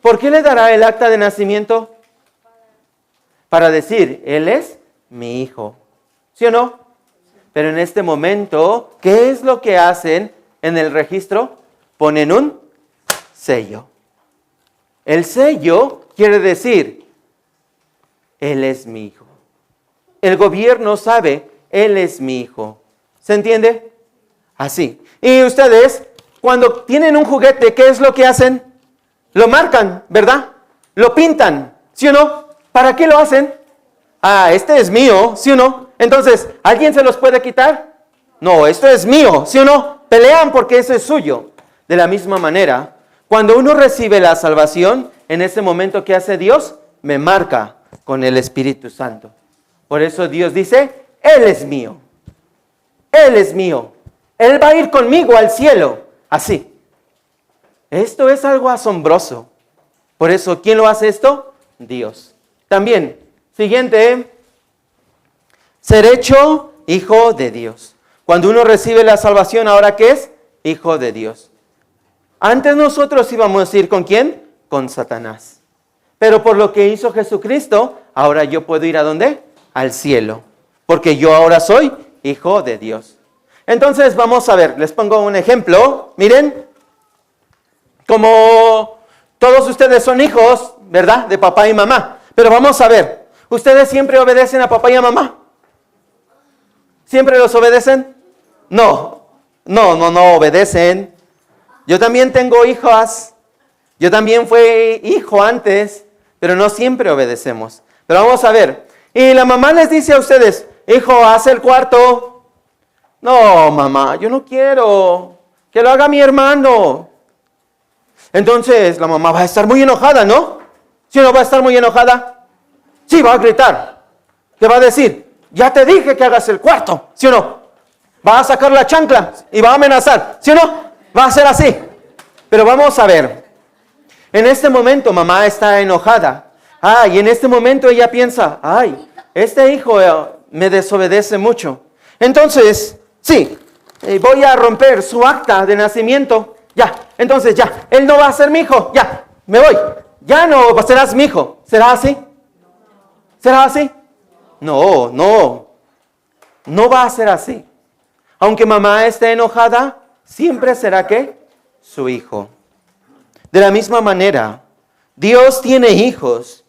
¿Por qué le dará el acta de nacimiento? Para decir, él es mi hijo, ¿sí o no? Pero en este momento, ¿qué es lo que hacen en el registro? Ponen un sello. El sello quiere decir, él es mi hijo. El gobierno sabe, él es mi hijo. ¿Se entiende? Así. Y ustedes, cuando tienen un juguete, ¿qué es lo que hacen? Lo marcan, ¿verdad? Lo pintan, ¿sí o no? ¿Para qué lo hacen? Ah, este es mío, ¿sí o no? Entonces, ¿alguien se los puede quitar? No, esto es mío, ¿sí o no? Pelean porque eso es suyo. De la misma manera, cuando uno recibe la salvación, en ese momento, ¿qué hace Dios? Me marca con el Espíritu Santo. Por eso Dios dice, Él es mío. Él es mío. Él va a ir conmigo al cielo. Así. Esto es algo asombroso. Por eso, ¿quién lo hace esto? Dios. También, siguiente, ser hecho hijo de Dios. Cuando uno recibe la salvación, ¿ahora qué es? Hijo de Dios. Antes nosotros íbamos a ir ¿con quién? Con Satanás. Pero por lo que hizo Jesucristo, ahora yo puedo ir ¿a dónde? Al cielo. Porque yo ahora soy hijo de Dios. Entonces vamos a ver, les pongo un ejemplo. Miren, como todos ustedes son hijos, ¿verdad? De papá y mamá. Pero vamos a ver, ¿ustedes siempre obedecen a papá y a mamá? ¿Siempre los obedecen? No obedecen. Yo también tengo hijas. Yo también fui hijo antes, pero no siempre obedecemos. Pero vamos a ver. Y la mamá les dice a ustedes, hijo, haz el cuarto. No, mamá, yo no quiero. Que lo haga mi hermano. Entonces la mamá va a estar muy enojada, ¿no? ¿Sí o no va a estar muy enojada? Sí, va a gritar. ¿Qué va a decir? Ya te dije que hagas el cuarto, ¿sí o no? Va a sacar la chancla y va a amenazar, ¿sí o no? Va a ser así. Pero vamos a ver. En este momento mamá está enojada. Y en este momento ella piensa, este hijo me desobedece mucho. Entonces, sí, voy a romper su acta de nacimiento. Ya, entonces ya, él no va a ser mi hijo. Ya, me voy. Ya no serás mi hijo. ¿Será así? ¿Será así? No va a ser así. Aunque mamá esté enojada, siempre será ¿qué? Su hijo. De la misma manera, Dios tiene hijos.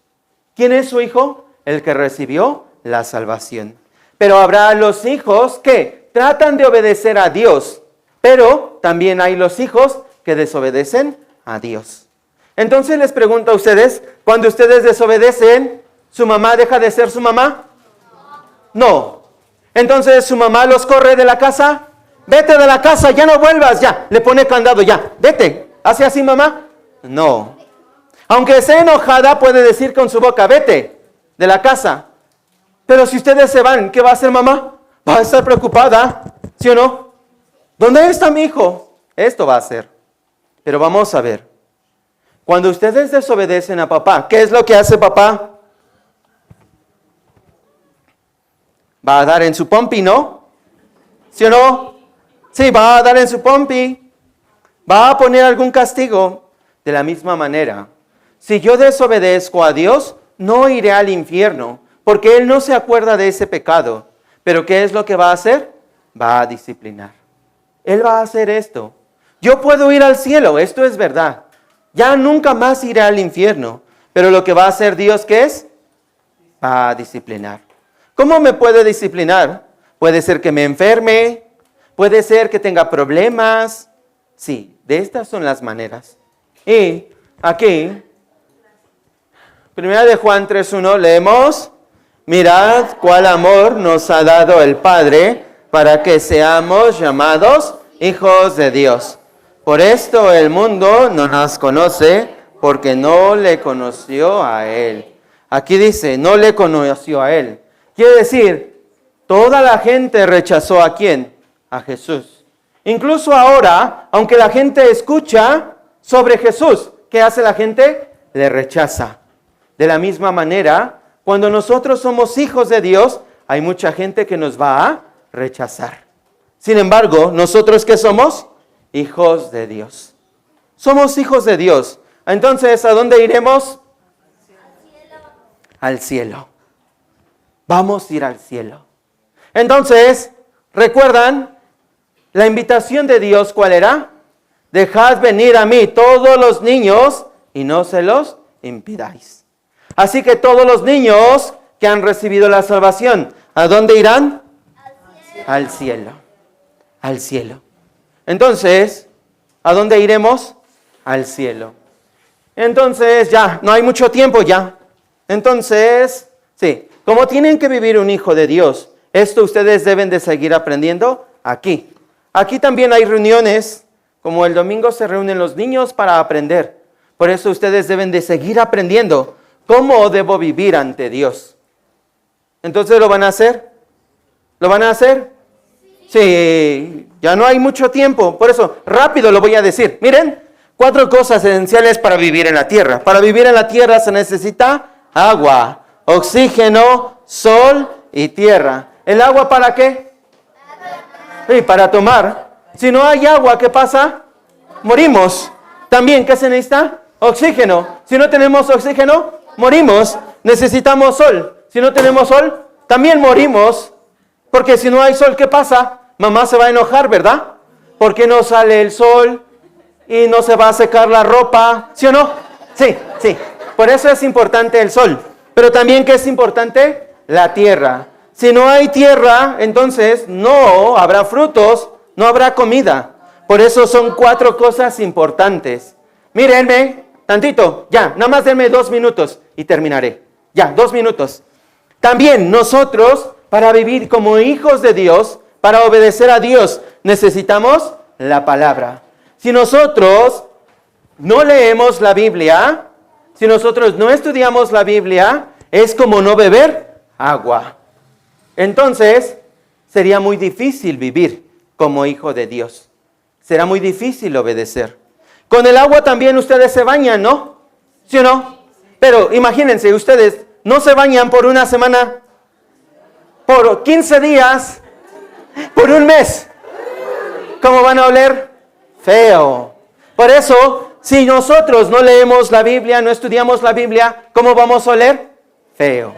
¿Quién es su hijo? El que recibió la salvación. Pero habrá los hijos que tratan de obedecer a Dios, pero también hay los hijos que desobedecen a Dios. Entonces les pregunto a ustedes, cuando ustedes desobedecen, ¿su mamá deja de ser su mamá? No. Entonces su mamá los corre de la casa. Vete de la casa, ya no vuelvas, ya. Le pone candado, ya. Vete. ¿Hace así mamá? No. Aunque esté enojada, puede decir con su boca, vete de la casa. Pero si ustedes se van, ¿qué va a hacer mamá? Va a estar preocupada, ¿sí o no? ¿Dónde está mi hijo? Esto va a hacer. Pero vamos a ver. Cuando ustedes desobedecen a papá, ¿qué es lo que hace papá? Va a dar en su pompi, ¿no? ¿Sí o no? Sí, va a dar en su pompi. Va a poner algún castigo. De la misma manera, si yo desobedezco a Dios, no iré al infierno, porque Él no se acuerda de ese pecado. Pero ¿qué es lo que va a hacer? Va a disciplinar. Él va a hacer esto. Yo puedo ir al cielo, esto es verdad. Ya nunca más iré al infierno. Pero lo que va a hacer Dios, ¿qué es? Va a disciplinar. ¿Cómo me puede disciplinar? Puede ser que me enferme, puede ser que tenga problemas. Sí, de estas son las maneras. Y aquí, 1 de Juan 3:1, leemos, mirad cuál amor nos ha dado el Padre para que seamos llamados hijos de Dios. Por esto el mundo no nos conoce porque no le conoció a Él. Aquí dice, no le conoció a Él. Quiere decir, toda la gente rechazó ¿a quién? A Jesús. Incluso ahora, aunque la gente escucha sobre Jesús, ¿qué hace la gente? Le rechaza. De la misma manera, cuando nosotros somos hijos de Dios, hay mucha gente que nos va a rechazar. Sin embargo, ¿nosotros qué somos? Hijos de Dios. Somos hijos de Dios. Entonces, ¿a dónde iremos? Al cielo. Vamos a ir al cielo. Entonces, ¿recuerdan la invitación de Dios cuál era? Dejad venir a mí todos los niños y no se los impidáis. Así que todos los niños que han recibido la salvación, ¿a dónde irán? Al cielo. Al cielo. Entonces, ¿a dónde iremos? Al cielo. Entonces, ya, no hay mucho tiempo ya. Entonces, sí, como tienen que vivir un hijo de Dios, esto ustedes deben de seguir aprendiendo aquí. Aquí también hay reuniones. Como el domingo se reúnen los niños para aprender. Por eso ustedes deben de seguir aprendiendo cómo debo vivir ante Dios. Entonces, ¿lo van a hacer? ¿Lo van a hacer? Sí, ya no hay mucho tiempo, por eso rápido lo voy a decir. Miren, 4 cosas esenciales para vivir en la tierra. Para vivir en la tierra se necesita agua, oxígeno, sol y tierra. ¿El agua para qué? Sí, para tomar. Si no hay agua, ¿qué pasa? Morimos. También, ¿qué se necesita? Oxígeno. Si no tenemos oxígeno, morimos. Necesitamos sol. Si no tenemos sol, también morimos. Porque si no hay sol, ¿qué pasa? Mamá se va a enojar, ¿verdad? ¿Por qué no sale el sol y no se va a secar la ropa? ¿Sí o no? Sí, sí. Por eso es importante el sol. Pero también, ¿qué es importante? La tierra. Si no hay tierra, entonces no habrá frutos, no habrá comida. Por eso son 4 cosas importantes. Mírenme, tantito, ya, nada más denme 2 minutos y terminaré. Ya, 2 minutos. También nosotros, para vivir como hijos de Dios, para obedecer a Dios, necesitamos la palabra. Si nosotros no leemos la Biblia, si nosotros no estudiamos la Biblia, es como no beber agua. Entonces, sería muy difícil vivir como hijo de Dios. Será muy difícil obedecer. Con el agua también ustedes se bañan, ¿no? ¿Sí o no? Pero imagínense, ustedes no se bañan por una semana, por 15 días, por un mes. ¿Cómo van a oler? Feo. Por eso, si nosotros no leemos la Biblia, no estudiamos la Biblia, ¿cómo vamos a oler? Feo.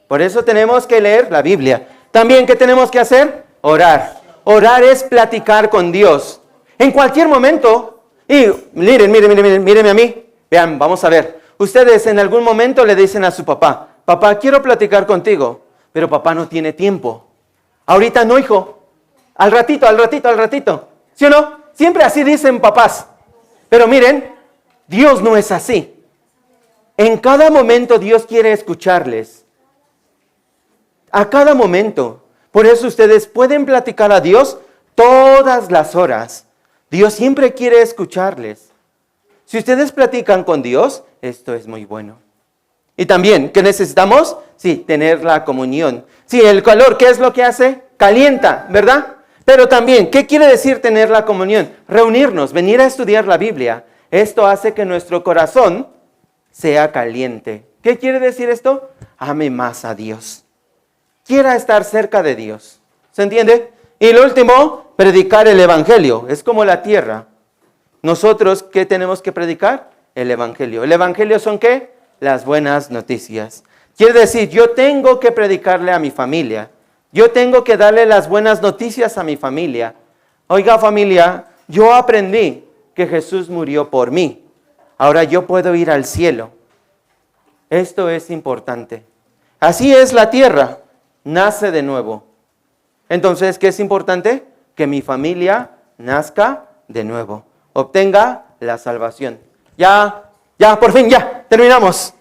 Por eso tenemos que leer la Biblia. También, ¿qué tenemos que hacer? Orar. Orar es platicar con Dios. En cualquier momento. Y mírenme a mí. Vean, vamos a ver. Ustedes en algún momento le dicen a su papá, papá, quiero platicar contigo. Pero papá no tiene tiempo. Ahorita no, hijo. Al ratito. ¿Sí o no? Siempre así dicen papás. Pero miren, Dios no es así. En cada momento Dios quiere escucharles. A cada momento. Por eso ustedes pueden platicar a Dios todas las horas. Dios siempre quiere escucharles. Si ustedes platican con Dios, esto es muy bueno. Y también, ¿qué necesitamos? Sí, tener la comunión. Sí, el calor, ¿qué es lo que hace? Calienta, ¿verdad? Pero también, ¿qué quiere decir tener la comunión? Reunirnos, venir a estudiar la Biblia. Esto hace que nuestro corazón sea caliente. ¿Qué quiere decir esto? Ame más a Dios. Quiera estar cerca de Dios. ¿Se entiende? Y lo último, predicar el Evangelio. Es como la tierra. Nosotros, ¿qué tenemos que predicar? El Evangelio. ¿El Evangelio son qué? Las buenas noticias. Quiere decir, yo tengo que predicarle a mi familia. Yo tengo que darle las buenas noticias a mi familia. Oiga, familia, yo aprendí que Jesús murió por mí. Ahora yo puedo ir al cielo. Esto es importante. Así es la tierra. Nace de nuevo. Entonces, ¿qué es importante? Que mi familia nazca de nuevo. Obtenga la salvación. Ya, por fin, ya, terminamos.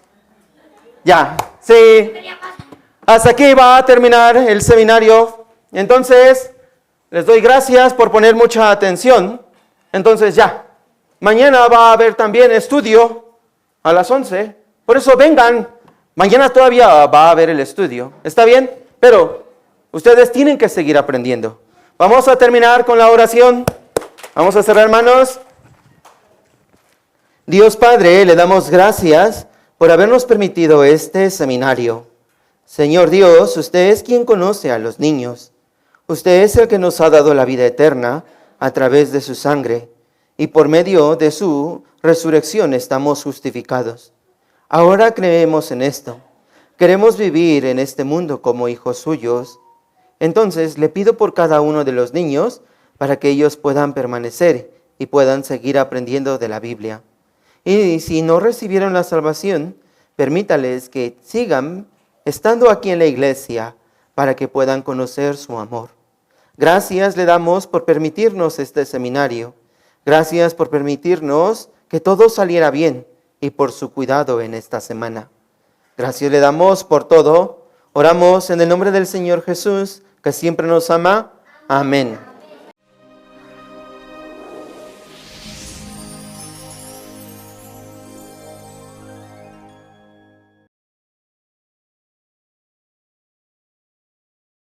Ya, sí. Hasta aquí va a terminar el seminario. Entonces, les doy gracias por poner mucha atención. Entonces, ya. Mañana va a haber también estudio a las 11. Por eso vengan. Mañana todavía va a haber el estudio. ¿Está bien? Pero ustedes tienen que seguir aprendiendo. Vamos a terminar con la oración. Vamos a cerrar manos. Dios Padre, le damos gracias por habernos permitido este seminario. Señor Dios, usted es quien conoce a los niños. Usted es el que nos ha dado la vida eterna a través de su sangre. Y por medio de su resurrección estamos justificados. Ahora creemos en esto. Queremos vivir en este mundo como hijos suyos. Entonces le pido por cada uno de los niños para que ellos puedan permanecer y puedan seguir aprendiendo de la Biblia. Y si no recibieron la salvación, permítales que sigan estando aquí en la iglesia para que puedan conocer su amor. Gracias le damos por permitirnos este seminario. Gracias por permitirnos que todo saliera bien y por su cuidado en esta semana. Gracias le damos por todo. Oramos en el nombre del Señor Jesús, que siempre nos ama. Amén.